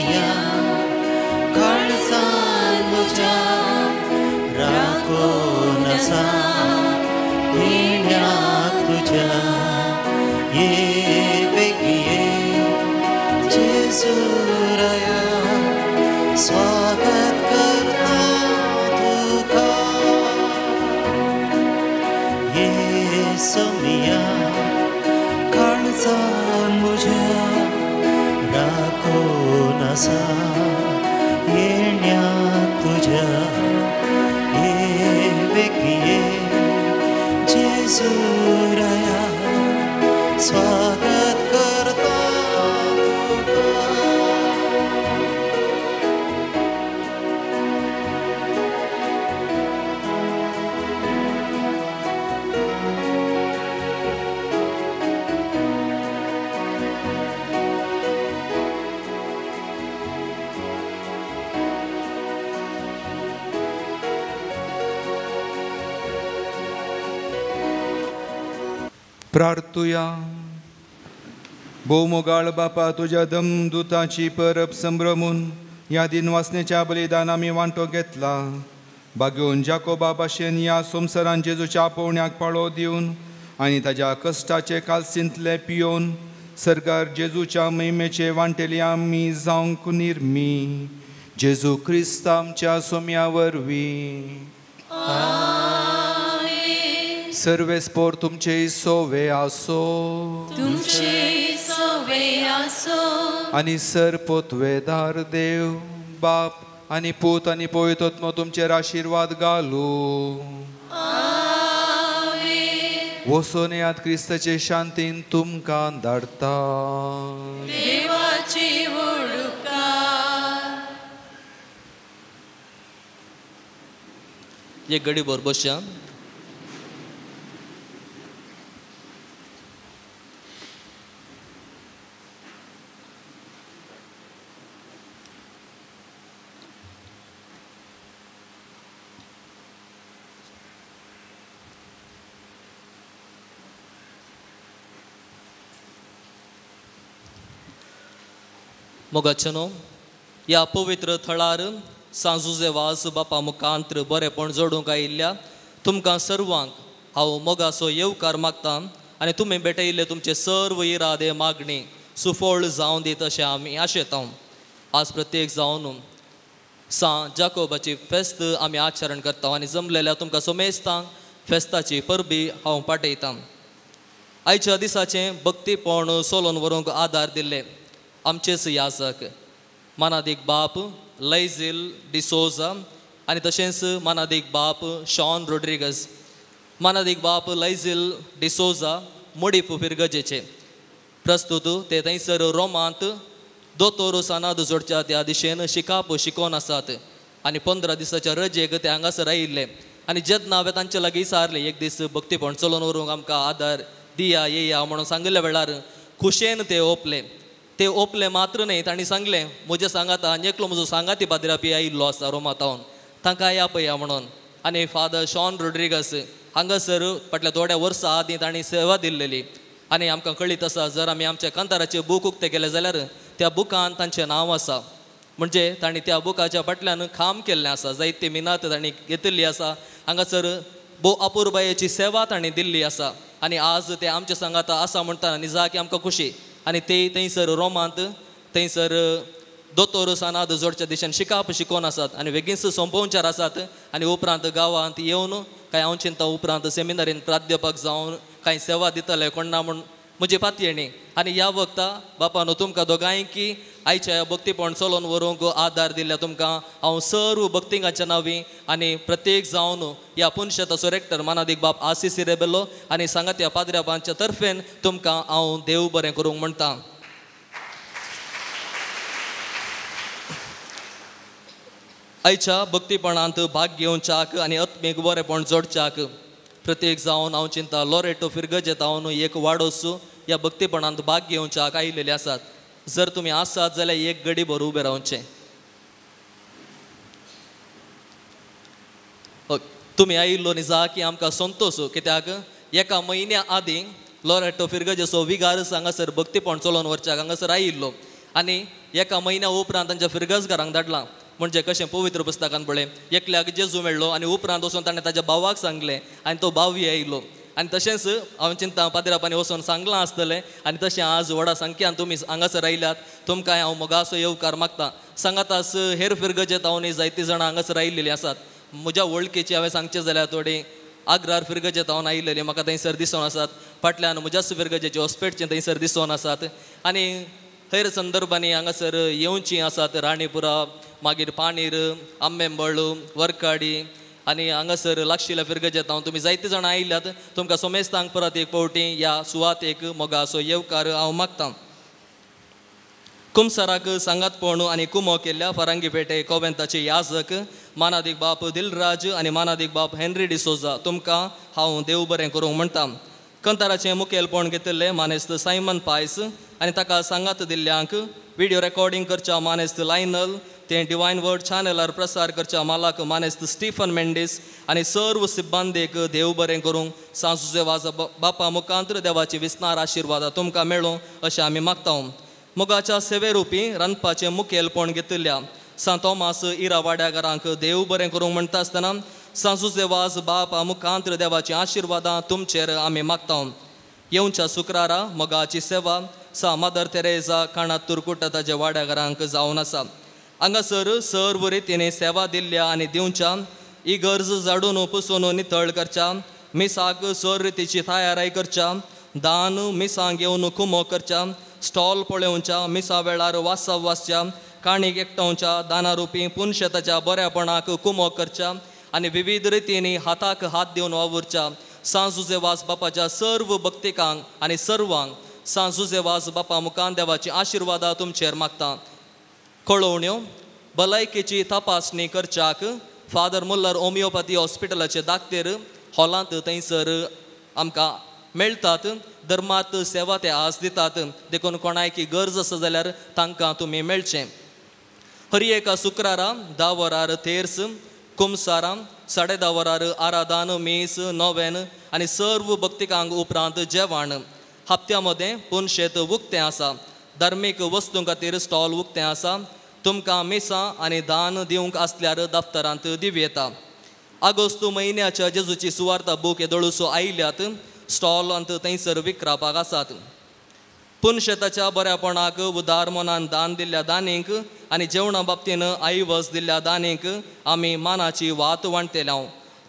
सोमिया काळजान म्हज्या राखून आसा येण्याक तुज्या ये बेगिये जेजूराया स्वागत करता तुका ये सोमिया काळजान म्हज्या राखून आसा येण्याक तुज्या ये बेगिये जेजूराया स्वागत करता प्रार्थुया. भोवमोगाळ बापा, तुझ्या दमदुताची परब संभ्रमून या दिनवासनेच्या बलिदान आमी वांटो घेतला. बागेवन जाकोबा भाशेन या संवसारान जेजूच्या पोवण्याक पाळो दिवन आनी ताच्या कश्टाचे कालसिंतले पियोन सरकार जेजूच्या महिमेचे वांटेली आमी जावंक निर्मी. जेजू क्रिस्त आमच्या सोम्या वरवीं. सर्वेस्पोर तुमचे सोवे आसो, तुमचे सोवे आसो. आनी सरपोतवेदार देव बाप आनी पूत आनी पवित्रोत्म तुमचेर आशिर्वाद घालू. वसोन याद क्रिस्ताचे शांतीन तुमकां धाडटा. देवाची वडुकार. एक घडी भर बसया. मोगाचनो या पवित्र थळार सांजुजे वास बापा मुखांत्र बरेपण जोडूंक आयिल्ल्या तुमकां सर्वांक हांव मोगाचो येवकार मागतां आनी तुमी भेटयिल्ले तुमचे सर्व इरादे मागणी सुफळ जावं दीत अशें आमी आशेतां. आज प्रत्येक जावन जाकोबाची फेस्त आमी आचरण करता आनी जमलेल्या तुमकां सोमेस्तांक फेस्ताची परबी हांव पाठयतां. आयच्या दिसाचें भक्तीपण सोलोवन व्हरूंक आदार दिल्ले आमचेच याजक मानादीक बाप लैझिल डिसोजा आनी तशेंच मानादीक बाप शॉन रोड्रिगज. मानादीक बाप लैझिल डिसोजा मुडीप फिरगजेचे प्रस्तुत ते थंयसर रोमांत दोतोर सानाद जोडच्या त्या दिशेन शिकाप शिकोवन आसात आनी 15 दिसाच्या रजेक ते हांगासर आयिल्ले आनी जेन्ना हांवें तांचे लागीं विचारलें एक दीस भक्तीपण चलोवन व्हरूंक आमकां आदार दिया येया म्हणून सांगिल्ल्या वेळार खुशेन ते ओपले. ते ओपले मात्र न्ही, तांणी सांगलें म्हज्या सांगाता आनी एकलो म्हजो सांगाती पाद्रापी आयिल्लो आसा रोमातावन तांकां या पया म्हणून. आनी फादर शॉन रोड्रिगस हांगासर फाटल्या थोड्या वर्सां आदीं तांणी सेवा दिल्लेली आनी आमकां कळीत आसा जर आमी आमच्या कांताराचे बूक उक्ते केले जाल्यार त्या बुकान तांचें नांव आसा. म्हणजे तांणी त्या बुकाच्या फाटल्यान काम केल्लें आसा. जायती मिनात तांणी घेतिल्ली आसा. हांगासर अपुर्बायेची सेवा तांणी दिल्ली आसा आनी आज ते आमच्या सांगाता आसा म्हणटा निजा की आमकां खुशी. आनी ते थंयसर रोमांत थंयसर दोतोर सानाद जोडच्या दिशेन शिकाप शिकोवन आसात आनी बेगीनच संपोवचार आसात आनी उपरांत गांवांत येवन कांय हांव चिंता उपरांत सेमिनारीन प्राध्यापक जावन कांय सेवा दितले कोण ना म्हूण म्हजी पातयेणी. आनी ह्या वक्ता बापानो तुमकां दोगांयकी आयच्या ह्या भक्तीपण चलोवन व्हरूंक आदार दिल्या तुमकां हांव सर्व भक्तिंगाच्या नांवी आनी प्रत्येक जावन ह्या पुनशताचो रेक्टर मानादीक बाप आसीस रेबेलो आनी सांगात्या पाद्र्यापांच्या तर्फेन तुमकां हांव देव बरें करूंक म्हणटा. आयच्या भक्तीपणांत भाग घेवच्याक आनी आत्मीक बरेपण जोडच्याक प्रत्येक जावन हांव चिंता लॉरेटो फिरगजे जावन एक वाडोस ह्या भक्तीपणांत भाग घेवच्याक आयिल्ले आसात. जर तुमी आसात जाल्यार एक घडी भर उबे रावचें. तुमी आयिल्लो निजा की आमकां संतोश कित्याक एका म्हयन्या आदीं लॉरेटो फिरगजेचो विगार हांगासर भक्तीपण चलोवन व्हरच्याक हांगासर आयिल्लो आनी एका म्हयन्या उपरांत तांच्या फिरगस घरांक धाडलां. म्हणजे कशें पवित्र पुस्तकान पळय, एकल्याक जेजू मेळ्ळो आनी उपरांत वचून ताणें ताच्या भावाक सांगलें आनी तो भाव येयलो. आनी तशेंच हांव चिंता पाद्रापांनी वचून सांगलां आसतलें. आनी तशें आज व्हडा संख्यान तुमी हांगासर आयल्यात, तुमकां हांव मोगाचो येवकार मागतां. सांगातास हेर फिरगजेत हांव न्ही जायतीं जाणां हांगासर आयिल्लीं आसात. म्हज्या वळखीची हांवें सांगचें जाल्यार थोडी आग्रार फिरगजेत हांव आयिल्लें, म्हाका थंयसर दिसून आसात. फाटल्यान म्हज्याच फिरगजेची हॉस्पिटलचे थंयसर दिसून आसात. आनी हेर संदर्भांनी हांगासर येवचीं आसात. राणीपुरा, मागीर पानीर, आंबेंबळ, वरकाडी आनी हांगासर लागशिल्ल्या फिरगजेत हांव तुमी जायतीं जाणां आयिल्ल्यात. तुमकां सोमेस्तांक परत एक फावटी ह्या सुवातेक मोगाचो येवकार हांव मागतां. कुमसाराक सांगातपण आनी कुमो केल्ल्या फरांगी पेटे कोवेंताचे याजक मानादीक बाप दिलराज आनी मानादीक बाप हेनरी डिसोजा तुमकां हांव देव बरें करूंक म्हणटा. कंताराचें मुखेलपण घेतिल्लें मानेस्त सायमन पायस आनी ताका सांगात दिल्ल्यांक व्हिडिओ रेकॉर्डिंग करच्या मानेस्त लायनल, ते डिवायन वर्ड चॅनलार प्रसार करच्या मालाक मानेस्त स्टीफन मेंडीस आनी सर्व सिब्बांदेक देव बरें करूंक सांजुजे वाज बापा मुखांत्र देवाची विस्तार आशिर्वाद तुमकां मेळो अशें आमी मागता. मोगाच्या सेवेरुपी रांदपाचें मुखेलपण घेतिल्ल्या सा तोमास इरा वाड्याकारांक देव बरें करूंक म्हणटा आसतना सांजुजे वाज बापा मुखांत्र देवाची आशिर्वादां तुमचेर आमी मागता. येवच्या शुक्रारा मोगाची सेवा सा मदर तेरेजा काणात तुरकुट ताच्या वाड्याकारांक जावन आसा. हांगासर सर्व रितीने सेवा दिल्ल्या आनी दिवच्या इगर्ज झाडून पुसून नितळ करच्या, मिसाक सर रितीची तयाराय करच्या, दान मिसां घेवन कुमो करच्या, स्टॉल पळोवच्या, मिसा वेळार वासा वासच्या, काणीक एकठांवच्या, दानारुपी पुनशेताच्या बऱ्यापणाक कुमो करच्या आनी विविध रितींनी हाताक हात दिवन वावुरच्या. सांजुजे वास बापाच्या सर्व भक्तिकांक आनी सर्वांक सांजुजे वास बापा मुखान देवाची आशिर्वादां तुमचेर मागता. कळोवण्यो भलायकेची तपासणी करच्याक फादर मुल्लर होमिओपॅथी हॉस्पिटलाचे दाखतेर हॉलांत थंयसर आमकां मेळटात. धर्मात सेवा ते आस दितात, देखून कोणायकी गरज आसा जाल्यार तांकां तुमी मेळचें. हरी एका शुक्रारा 10 वरार तेर्स, कुमसारां 10:30 वरार आराधन, मीस, नोवेन आनी सर्व भक्तिकांक उपरांत जेवण. हप्त्या मदें पुनशेत उक्तें आसा. धार्मीक वस्तूं खातीर स्टॉल उक्तें आसा. तुमकां मिसां आनी दान दिवंक आसल्यार दफ्तरांत दिव येता. आगोस्त म्हयन्याच्या जेजूची सुवार्ता बूक येदळूसो आयल्यात. स्टॉल अंत थंयसर विक्रापाक आसात. पुनशेताच्या बऱ्यापणाक उदार मनान दान दिल्ल्या दानीक आनी जेवणा बाबतीन आईवस दिल्ल्या दानीक आमी मानाची वात वांटतेल्या.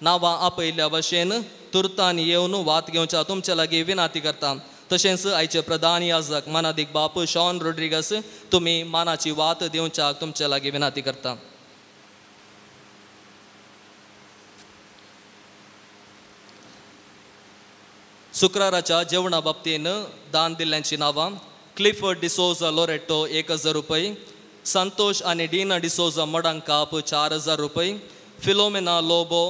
नांवां आपयल्ल्या भशेन तुर्तान येवन वात घेवच्या तुमच्या लागीं विनाती करता. तशेंच आयचे प्रधान याजक मानादीक बाप शॉन रोड्रिगस तुमी मानाची वात दिवच्याक तुमच्या लागीं विनाती करता. शुक्राराच्या जेवणा बाबतीन दान दिल्ल्यांची नांवां: क्लिफर्ड डिसोजा लोरेटो 1000 रुपये, संतोष आनी डीना डिसोजा मडांकाप 4000 रुपये, फिलोमेना लोबो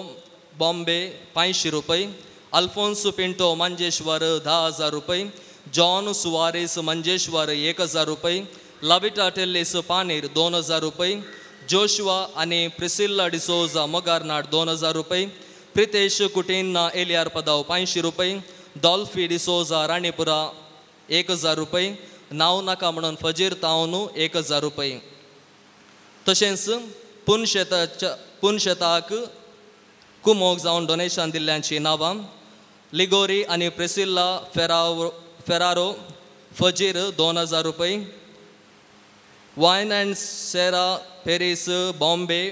बॉम्बे 500 रुपये, अल्फोन्सो पिंटो मंजेश्वर 10,000 रुपये, जॉन सुवारेस मंजेश्वर 1000 रुपये, लाविटा टेल्लेस पानीर 2000 रुपये, जोशुआ आनी प्रिसिल्ला डिसोजा मोगारनाड 2000 रुपये, प्रितेश कुटेन्ना एलियार पदाव 500 रुपये, डॉल्फी डिसोजा राणीपुरा 1000 रुपये, नाव नाका म्हणून फजीर तावनू 1000 रुपये. तशेंच पुनशेताक कुमोग जावन डोनेशन दिल्ल्यांची नांवां: लिगोरी आनी प्रिसिल्ला फेरारो फजीर 2000 रुपये, वायन अँड सेरा पेरीस बॉम्बे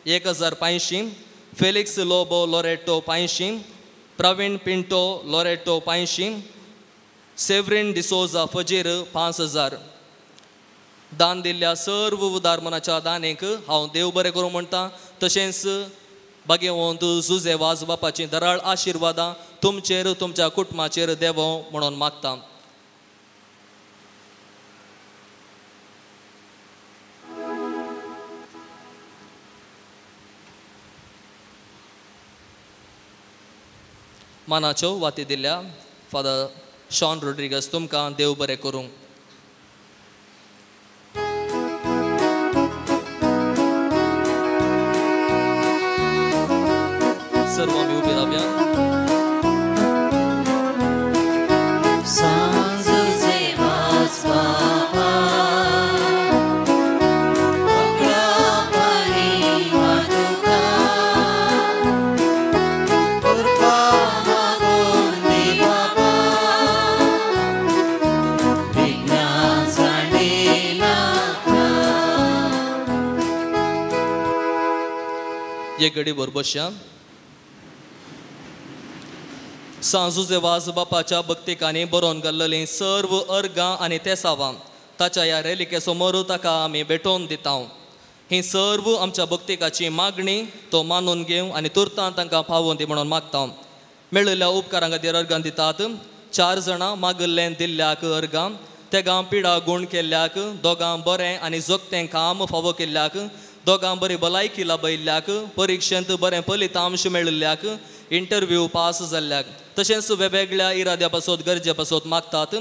1050, फेलिक्स लोबो लोरेटो 500, प्रवीण पिंटो लोरेटो 500, सेव्रिन डिसोजा फजीर 5000. दान दिल्ल्या सर्व उदार मनाच्या दानेक हांव देव बरें करूं म्हणटा. तशेंच भाग्यवंत जुजे वाज बापाची दराळ आशिर्वादां तुमचेर तुमच्या कुटुंबाचेर देवो म्हणून मागता. मानाच्यो वाती दिल्ल्या फादर शॉन रोड्रिगस तुमकां देव बरें करूं. सर्व आमी उबी रावया. सांजुजे वाज बापा एक घडी भर बसया. सांजुजेवास बापाच्या भक्तिकांनी बरोवन घाल्लेलीं सर्व अर्गां आनी तेसावां ताच्या ह्या रेलिके समोर ताका आमी भेटोवन दिता. ही सर्व आमच्या भक्तिकाची मागणी तो मानून घेवं आनी तुर्तां तांकां पावोवन दी म्हणून मागता. मेळिल्ल्या उपकारां खातीर अर्गां दितात. 4 जाणां मागिल्लें दिल्ल्याक अर्गां, तेगां पिडा गूण केल्ल्याक, दोगां बरें आनी जोगतें काम फावो केल्ल्याक, दोगां बरी भलायकी लाभयल्ल्याक, परिक्षेंत बरें फलितांश मेळिल्ल्याक, इंटरव्यू पास जाल्ल्याक, तशेंच वेगवेगळ्या इराद्या पासत गरजे पासत मागतात.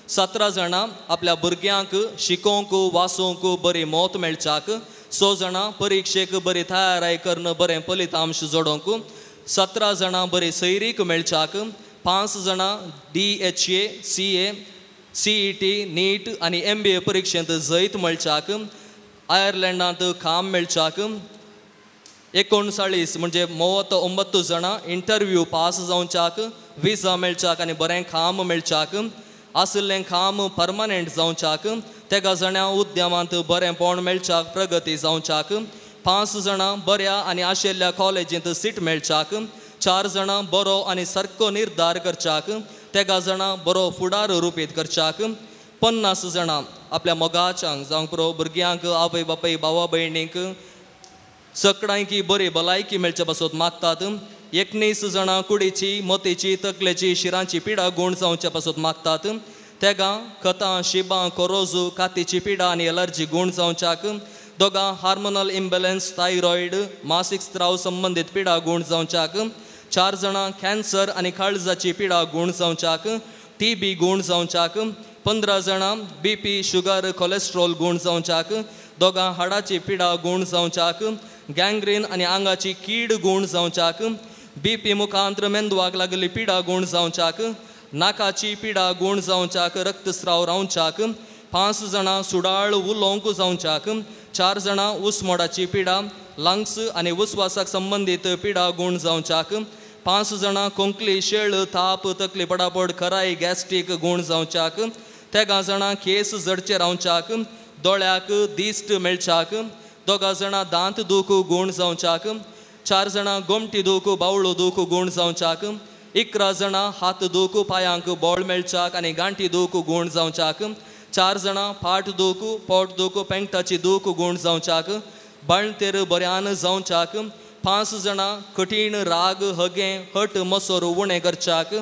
17 जाणां आपल्या भुरग्यांक शिकोवंक वाचोवंक बरी मोत मेळच्याक, 6 जाणां परिक्षेक बरी तयाराय करून बरें फलितांश जोडोवंक, 17 जाणां बरी सैरीक मेळच्याक, 5 जाणां DHA, CA, CET, नीट आनी MBA परिक्षेंत जैत मेळच्याक, आयर्लंडांत काम मेळच्याक, 39 म्हणजे 39 जाणां इंटरव्यू पास जावच्याक, विजा मेळच्याक आनी बरें काम मेळच्याक, आसलें काम परमनंट जावच्याक, तेगा जाणां उद्यमांत बरेंपण मेळच्याक, प्रगती जावच्याक, 5 जाणां बऱ्या आनी आशिल्ल्या कॉलेजींत सीट मेळच्याक, 4 जाणां बरो आनी सारको निर्धार करच्याक, तेगा जाणां बरो फुडार रुपीत करच्याक, 50 जाणां आपल्या मोगाच्यांक जावं पुरो भुरग्यांक, आवय बापाय, भावा भयणींक सगळ्यांकी बरी भलायकी मेळचे पासत मागतात. 19 जाणां कुडीची, मोतीची, तकलेची, शिरांची पिडा गूण जावचे पासत मागतात. तेगां खतां, शिबां, कोरोजू, कातीची पिडा आनी एलर्जी गूण जावच्याक, दोगां हार्मोनल इम्बॅलन्स, थायरॉयड, मासीक स्त्राव संबंदीत पिडा गूण जावच्याक, 4 जाणां कॅन्सर आनी काळजाची पिडा गूण जावच्याक, TB गूण जावच्याक, 15 जाणां BP, शुगर, कोलेस्ट्रॉल गूण जावच्याक, दोगां हाडाची पिडा गूण जावच्याक, गँग्रीन आनी आंगाची कीड गूण जावच्याक, BP मुखांत्र मेंदवाक लागली पिडा गूण जावच्याक, नाकाची पिडा गूण जावच्याक, रक्तस्राव रावच्याक, 5 जाणां सुडाळ उलोवंक जावच्याक, 4 जाणां उसमोडाची पिडा, लंग्स आनी उस्वासाक संबंदीत पिडा गूण जावच्याक, 5 जाणां कोंकली, शेळ, ताप, तकली पडापड, खराय, गॅस्ट्रीक गूण जावच्याक, तेगा जाणां केस जडचे रावच्याक, दोळ्याक दिश्ट मेळच्याक, 2 जाणां दांत दूख गूण जावच्याक, 4 जाणां गोमटी दूख, बावळो दूख गूण जावच्याक, 11 जाणां हात दूख, पांयांक बोळ मेळच्याक आनी गांठी दूख गूण जावच्याक, 4 जाणां फाट दूख, पोट दूख, पेंगटाची दूख गूण जावच्याक, बळतेर बऱ्यान जावच्याक, 5 जाणां कठीण राग, हगें, हट, मसोर उणें करच्याक,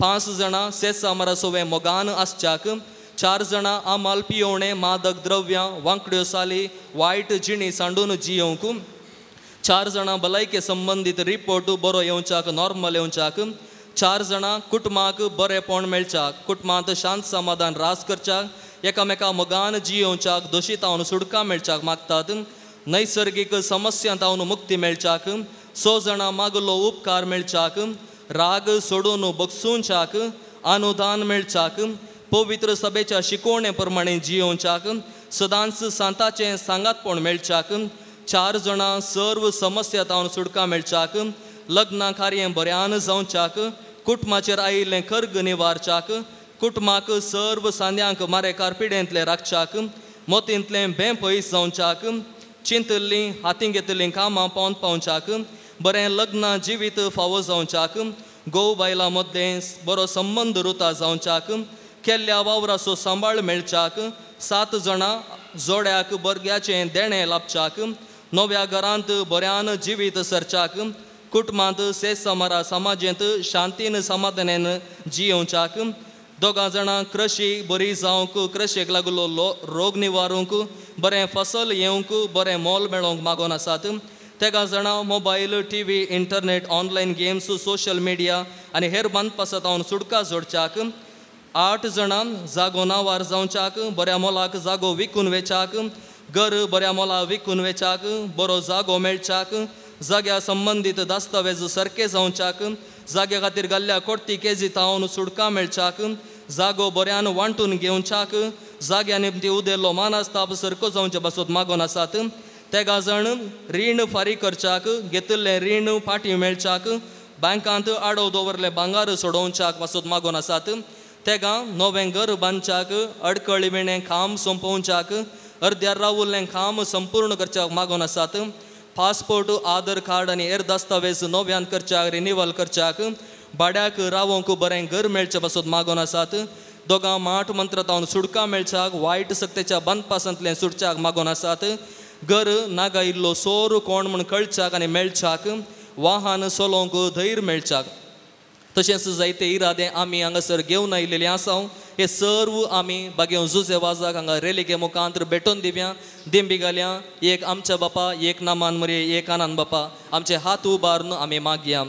5 जाणां सेसा मरासोवे मोगान आसच्याक, 4 जाणां आमाल पियोवणें, मादक द्रव्यां, वांकड्यो साली, वायट जिणी सांडून जियोवंक, 4 जाणां भलायके संबंदीत रिपोर्ट बरो येवच्याक, नॉर्मल येवच्याक, 4 जाणां कुटुंबाक बरेपण मेळच्याक, कुटुंबांत शांत समाधान रास करच्याक, एकामेका मोगान जियोवच्याक, दोशीतावन सुडका मेळच्याक मागतात. नैसर्गिक समस्यांतावन मुक्ती मेळच्याक, 6 जाणां मागलो उपकार मेळच्याक, राग सोडून बगसूंच्याक, अनुदान मेळच्याक, पवित्र सभेच्या शिकवणे प्रमाणे जियोवच्याक, सदांच सांताचें सांगातपण मेळच्याक, 4 जाणां सर्व समस्यांतावन सुडका मेळच्याक, लग्ना कार्य बऱ्यान जावच्याक, कुटुंबाचेर आयिल्लें कर्ग निवारच्याक, कुटुंबाक सर्व सांद्यांक मारेकार पिडेंतले राखच्याक, मोतींतलें बेपयस जावच्याक, चिंतल्लीं हातीं घेतलीं कामां पावन पावच्याक, बरें लग्न जिवीत फावो जावच्याक, गोव बायलां मदें बरो संबंद रुता जावच्याक, केल्ल्या वावराचो सांबाळ मेळच्याक, 7 जाणां जोड्याक भुरग्याचें देणें लाभच्याक, नव्या घरांत बऱ्यान जिवीत सरच्याक, कुटुंबांत सेसमारा समाजेंत शांतीन समाधानान जियोवच्याक, 2 जाणां कृशी बरी जावंक, कृशेक लागलो रोग निवारूंक, बरें फसल येवंक, बरें मोल मेळोवंक मागोन आसात. 3 जाणां mobile, TV, internet, online games, social media आनी हेर बांदपासतावन सुडका जोडच्याक, 8 जाणां जागो नावार जावच्याक, बऱ्या मोलाक जागो विकून वेचाक, घर बऱ्या मोला विकून वेचाक, बरो जागो मेळच्याक, जाग्या संबंदीत दस्तावेज सारके जावच्याक, जाग्या खातीर घाल्ल्या कोर्ती केजी तावन सुडका मेळच्याक, जागो बऱ्यान वांटून घेवच्याक, जाग्या निमती उदेल्लो मानास्ताप सारको जावचे पासत मागोन आसात. 3 जाण रीण फारीक करच्याक, घेतिल्लें रीण फाटीं मेळच्याक, बँकांत आडव दवरलें भांगार सोडोवच्याक पासत मागोन आसात. 3 नवें घर बांदच्याक, अडकळी विणें काम संपोवच्याक, अर्द्यार रावुल्लें काम संपूर्ण करच्याक मागोन आसात. पासपोर्ट आधार कार्ड आनी हेर दस्तावेज नव्यान करच्याक रिन्यूवल करच्याक भाड्याक रावोंक बरें घर मेळचें पासून मागोन आसात दोगां माठ मंत्रतावन सुडका मेळच्याक वायट सक्तेच्या बंदपासांतलें सुटच्याक मागोन आसात घर नागा इल्लो सोर कोण म्हूण कळच्याक आनी मेळच्याक वाहन चलोवंक धैर्य मेळच्याक तशेंच जायते इरादे आमी हांगासर घेवन आयिल्ले आसा हे सर्व आमी बागेव जुजे वाजाक हांगा रेलिके मुखांतर भेटोवन दिव्या दिंबी घाल्या एक आमच्या बापा एक नामान मरे एक आनंद बापा आमचे हात उबारून आमी मागया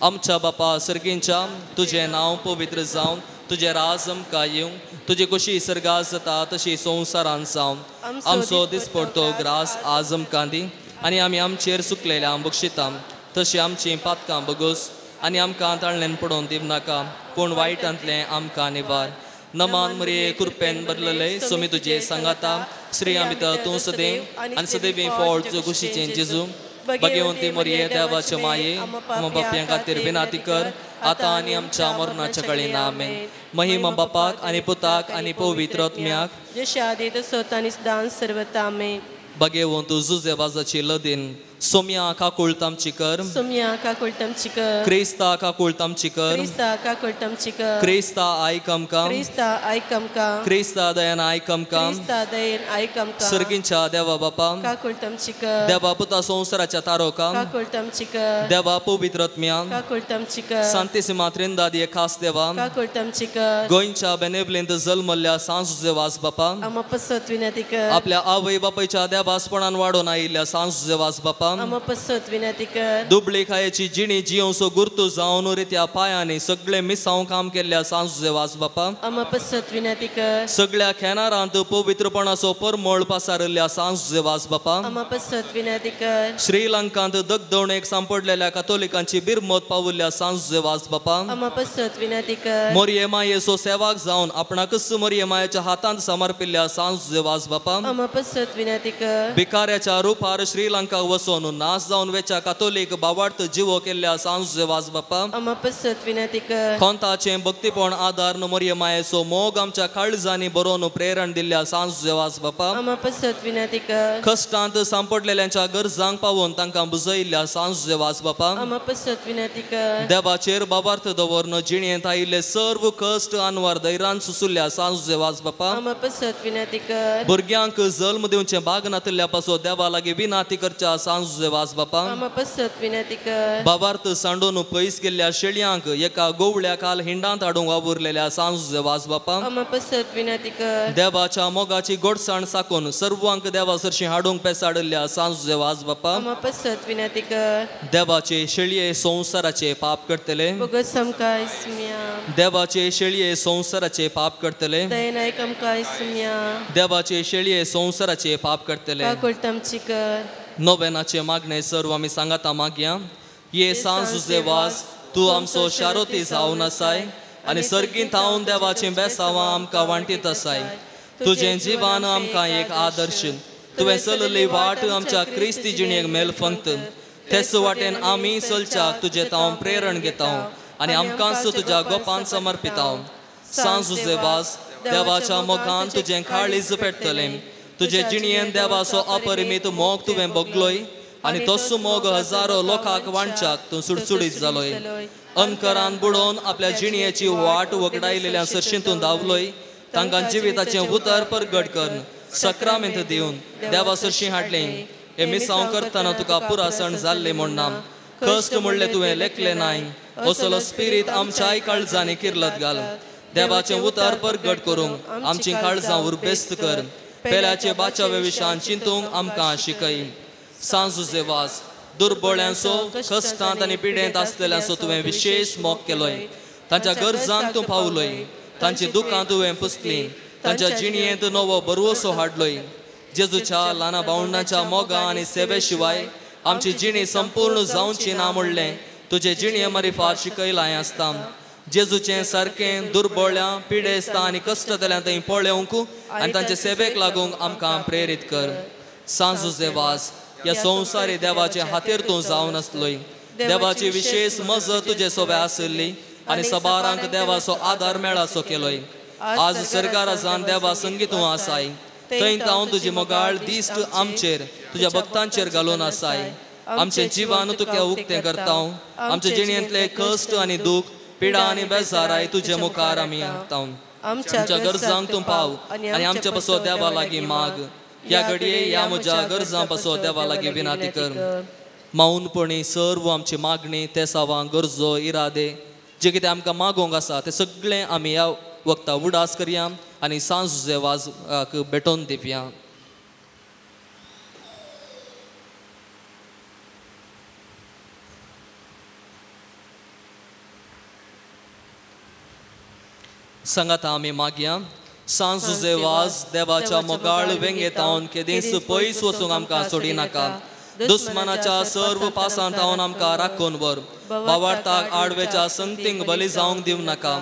आमच्या बापा सर्गींच्या तुजें नांव पवित्र जावन तुजें राज आमकां येवं तुजी कशी सर्गात जाता तशी संवसारांत जावं आमचो दिसपडटो ग्रास आज आमकां दी आनी आमी आमचेर सुकलेल्या बक्षिता तशी आमची पातकां बगोस आनी आमकां ताळणेन पडोवन दिव नाका पूण वायटांतलें आमकां निवार नमान मरे कृपेन बदलले सोमी तुजे सांगाता श्री आमित तूं सदैव आनी सदैवी फॉल्ट कुशीचें जेजू भगवंती मरिये देवाचे माये आम बापयां खातीर विनाती कर आतां आनी आमच्या मरणाच्या कळेन आमेन महिमा बापाक आनी पुताक आनी पवित्र आत्म्याक जशें आदीं तसोच आनी सदां सर्वता आमेन भगवंत जुजे वाजाची लदीन सोम्या काकुळ तामची कर सोम्या काकुळ तामची कर क्रिस्ता काकुळ तामची कर क्रिस्ता काकुळ तामची कर क्रिस्ता आयक आमकां क्रिस्ता आयक आमकां क्रिस्ता दयान आयक आमकां क्रिस्ता दयेन आयक आमकां सर्गींच्या देवा बापा काकुळ तामची कर देवा पुता संवसाराच्या तारोका काकुळ तामची कर देवा पवित्र आत्म्या काकुळ तामची कर सांतिसिमा त्रिंदादी खास देवा काकुळ तामची कर गोंयच्या बेनेवलेंत जल्मल्ल्या सांजुजे वास बापा आम पसत विनंती कर आपल्या आवय बापायच्या देवासपणान वाडोवन आयिल्ल्या सांजुजे वास बापा आम पसत विनंती कर दुबळी खायेची जिणी जियोसो गुर्तू जावन रित्या पायांनी सगळे मिसांव काम केल्ल्या सांजुजे वास बापा आम पसत विनंती कर सगळ्या खेनारांत पवित्रपणाचो परमळ पासारल्या सांजुजे वास बापा आम पसत विनंती कर श्रीलंकांत दगदवणेक सांपडलेल्या कातोलिकांची बिरमत पावल्ल्या सांजुजे वास बापा आम पसत विनंती कर मोरये मायेचो सेवाक जावन आपणाकच मोरये मायेच्या हातांत समर्पिल्ल्या सांजुजे वास बापा आम पसत विनंती कर भिकाऱ्याच्या रुपार श्रीलंका वचून नाश जावन वेच्या कातोलीक बावार्थ जिवो केल्ल्या सांजुजे वास बापा आम पसत विनंती कर खोंताचे भक्तीपण आदार मोरये मायेचो मोग आमच्या काळजांनी बरोवन प्रेरण दिल्ल्या सांजुजे वास बापा आम पसत विनंती कर कश्टांत सांपडलेल्यांच्या गरजांक पावोवन तांकां बुजयल्ल्या सांजुजे वास बापा आम पसत विनंती कर देवाचेर बाबार्थ दवरन जिणेंत आयिल्ले सर्व कश्ट आनवार धैर्यान सुसुल्ल्या सांजुजे वास बापा आम पसत विनंती कर भुरग्यांक जल्म दिवचे बाग नातल्या पासो देवा लागीं विनाती करच्या सांजुजे वास बापा आम पसत विनंती कर बाबार्थ सांडून पयस गेल्ल्या शेळयांक एका गोवळ्या काल हिंडांत हाडूंक वावुरलेल्या सांजुजे वास बापा आम पसत विनंती कर देवाच्या मोगाची गोडसाण साकून सर्वांक देवा सरशी हाडूंक पेसाडल्या सांजुजे वास बापा आम पसत विनंती कर देवाचे शेळये संवसाराचे पाप करतले भगत आमकां इसम्या देवाचे शेळये संवसाराचे पाप करतले दयनायक आमकां इसम्या देवाचे शेळये संवसाराचे पाप करतले काकुळ तामची कर नोवेनाचे मागणे सर्व आमी सांगाता मागया ये सांजुजे वास तूं आमचो शारोती जावन आसाय आनी सर्गींत हांव देवाचें बेसांवां आमकां वांटीत आसाय तुजें जिवान आमकां एक आदर्श तुवें चलली वाट आमच्या क्रिस्ती जिणेक मेलफंक्त तेच वाटेन आमी चलच्याक तुजें हांव प्रेरण घेता आनी आमकांच तुज्या गोपान समर्पिता सांजुजे वास देवाच्या मोगान तुजें काळीज पेटतलें तुजे जिणयेन देवाचो अपरिमीत मोग तुवें भोगलोय आनी तोच मोग हजारो लोकांक वांच्याक तूं सुडसुडीत जालोय अनकरान बुडोवन आपल्या जिणयेची वाट वगडायलेल्या सरशींतून धांवलोय तांकां जिविताचें उतर परगट कर सक्रामेंत दिवन देवा सरशी हाडलें हे मिसांव करतना तुका पुरासण जाल्लें म्हणना कश्ट म्हणलें तुवें लेखलें नाय असलो स्पिरीत आमच्याय काळजांनी किर्लत घाल देवाचें उतर परगट करूंक आमची काळजां उर्बेस्त कर पेल्याचे बाचावे विशान चिंतूंक आमकां शिकय सांजुजे वास दुर्बळ्यांचो कश्टांत आनी पिडेंत आसलेल्यांचो तुवें विशेश मोग केलोय तांच्या गरजांक तूं पावलोय तांची दुखां तुवें पुसलीं तांच्या जिणयेंत नवो बरवसो हाडलोय जेजूच्या ल्हाना भावंडांच्या मोगा आनी सेवे शिवाय आमची जिणी संपूर्ण जावची ना म्हणलें तुजे जिणये मारिफात शिकयलां आसता जेजूचें सारकें दुर्बळ्यां पिडेस्तां आनी कश्टतल्यांत थंय पळोवंक आनी तांचे सेवेक लागूंक आमकां प्रेरीत कर सांजुजे वास ह्या संवसारी देवाचे हातीर तूं जावन आसलोय देवाची विशेष मजत तुजे सोबे आसली आनी सबारांक देवाचो आदार मेळाचो केलोय आज सरकारा जावन देवा संगीत तूं आसाय थंय हांव तुजी मोगाळ दिश्ट आमचेर तुझ्या भक्तांचेर घालून आसाय. आमचे जिवान तुका उक्तें करता. आमच्या जिणेंतले कश्ट आनी दूख पिडा आनी बेजाराय तुजे मुखार आमी हाडटा. आमच्या गरजांक तूं पाव आनी आमच्या पासो देवा लागीं माग. ह्या घडये ह्या म्हज्या गरजां पासो देवा लागीं विनाती कर. मौनपणी सर्व आमची मागणी ते सावां गरजो इरादे जे कितें आमकां मागोवंक आसा ते सगळें आमी ह्या वक्ता उडास करया आनी सांजुजे वाजाक भेटोवन दिवया. सांगात आमी मागया. सांजुजे वाज देवाच्या मोगाळ वेंगेतावन केदीस पयस वचूंक आमकां सोडी नाका. दुस्मानाच्या सर्व पासांत हांवन आमकां राखून व्हर. वावार्थाक आडवेच्या संगतींक बली जावंक दिवं नाका.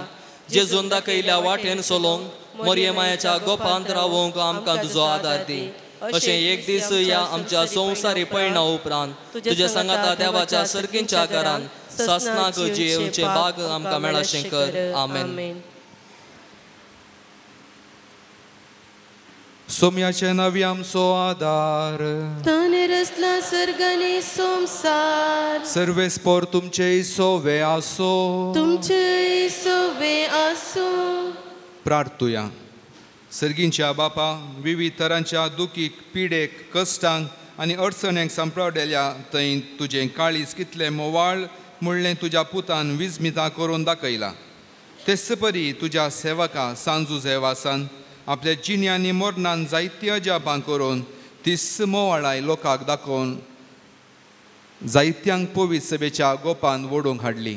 जेजून दाखयल्या वाटेन चलोवंक मोरये मायेच्या गोपांत रावोवंक आमकां तुजो आदार दी. अशें एक दीस ह्या आमच्या संवसारी पयणा उपरांत तुज्या सांगाता देवाच्या सर्गींच्या घरान सासनाक जियेवचे भाग आमकां मेळाशें कर. आमेन. सोम्याचे नवी आमचो आदार. ताणे रचला सर्गाने संसार. सर्वेस्पोर तुमचे सोवे आसो. तुमचे सोवे आसो. प्रार्थुया. सर्गींच्या बापा विविध तरांच्या दुखीक पिडेक कश्टांक आनी अडचण्यांक सांपडलेल्या थंय तुजें काळीज कितलें मोवाळ म्हणलें तुज्या पुतान विस्मिता करून दाखयला. तेच परी तुज्या सेवका सांजुजे वासान आपल्या जिण्यांनी मोरणान जायती अजापां करून तिस मोवाळाय लोकांक दाखोवन जायत्यांक पवित्र सभेच्या गोपान ओडूंक हाडली.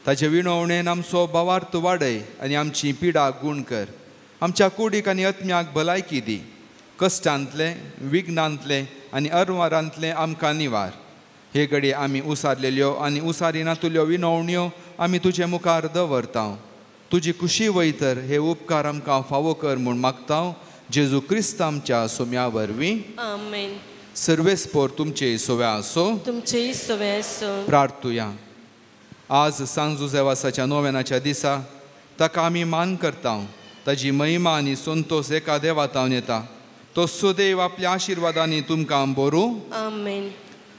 ताचे विणवणेन आमचो भावार्थ वाडय आनी आमची पिडा गूण कर. आमच्या कुडीक आनी आत्म्याक भलायकी दी. कश्टांतले विघ्नांतले आनी अरवारांतले आमकां निवार. हे घडये आमी उसारलेल्यो आनी उसारिनातल्यो विणवण्यो आमी तुजे मुखार दवरता. तुजी खुशी वयतर हे उपकार आमकां फावो कर म्हूण मागता. जेजू क्रिस्त आमच्या सोम्या वरवीं. आमेन. सर्वेस्पोर तुमचे सोवे आसो. तुमचे सोवे आसो. प्रार्थुया. आज सांजुजे वासाच्या नोवेनाच्या दिसा ताका आमी मान करता. ताजी महिमा आनी संतोष एका देवातावन येता. तो सुदैव आपल्या आशिर्वादांनी तुमकां बरो. आमेन.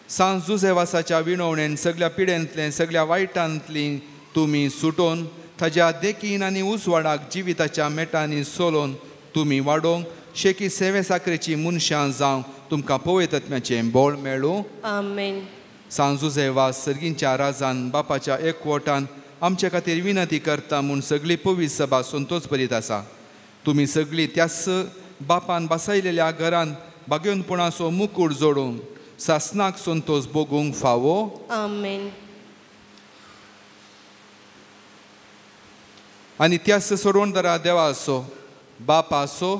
सांजुजे वासाच्या विणवणेन सगळ्या पिडेंतले सगळ्या वायटांतली तुमी सुटोवन ताज्या देखीन आनी उसवाडाक जिविताच्या मेटांनी सोलोवन तुमी वाडोवंक शेकी सेवे साकरेची मनशां जावं तुमकां पवित्र आत्म्याचें बोळ मेळूं. आमेन. सांजुजे वास सर्गींच्या राजान बापाच्या एकवटान आमचे खातीर विनंती करता म्हूण सगळी पवित्र सभा संतोष करीत आसा. तुमी सगळीं त्याच बापान बसयलेल्या घरान बागेवनपणाचो मुकूट जोडून सासनाक संतोष भोगूंक फावो. आमेन. आनी त्याच सोडवणदारा देवा आसो बाप आसो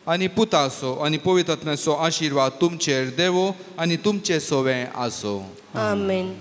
आनी पुता आसो आनी पवित्र आत्म्याचो आशिर्वाद तुमचेर देवो आनी तुमचे सोवे आसो. आमेन.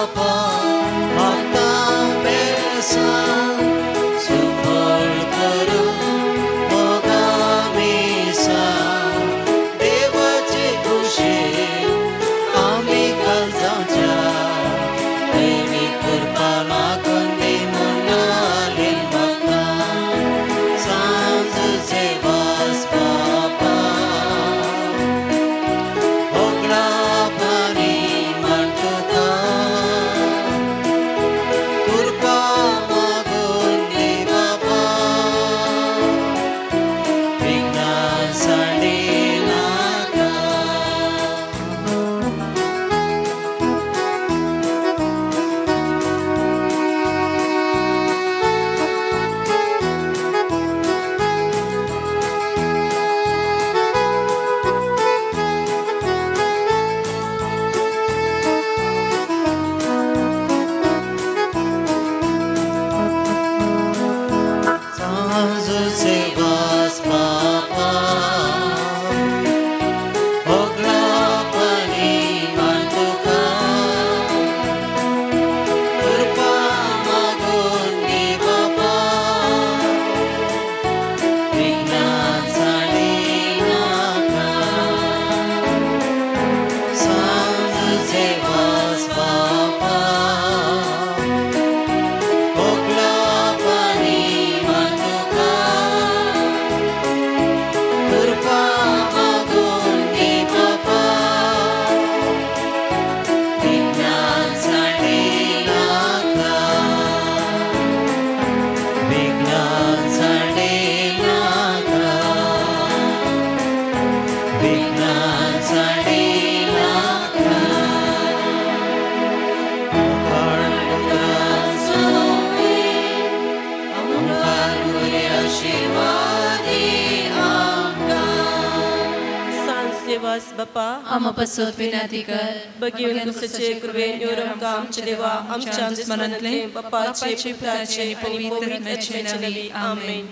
बापा मागता बेसा सुफळ करू मोगामीसा देवाची खुशी आम्ही काळजाच्या दैवी कृपा लागून दे म्हणालील बापा सांजचे वास बापा ओगळा पाणी मांडता कृपा मागून दे बापा विघ्नासाठी नाका सांजचे वास बापा ओगळा पाणी मांडुका कृपा मागून दे बापा विघ्नासाठी नाका सांजचे वास बापा ओगळा पाणी मांडुका कृपा मागून दे बापा विघ्नासाठी नाका विघ्नासाठी नाका विघ्नासाठी नाका सांसेवास बापा आम पसोत विनंती कर बघीवन कुसचे कृपेन योरमका आमचे देवा आमच्या स्मरणातले बापाचे पुत्राचे पवित्र आत्म्याचे नवी आमेन.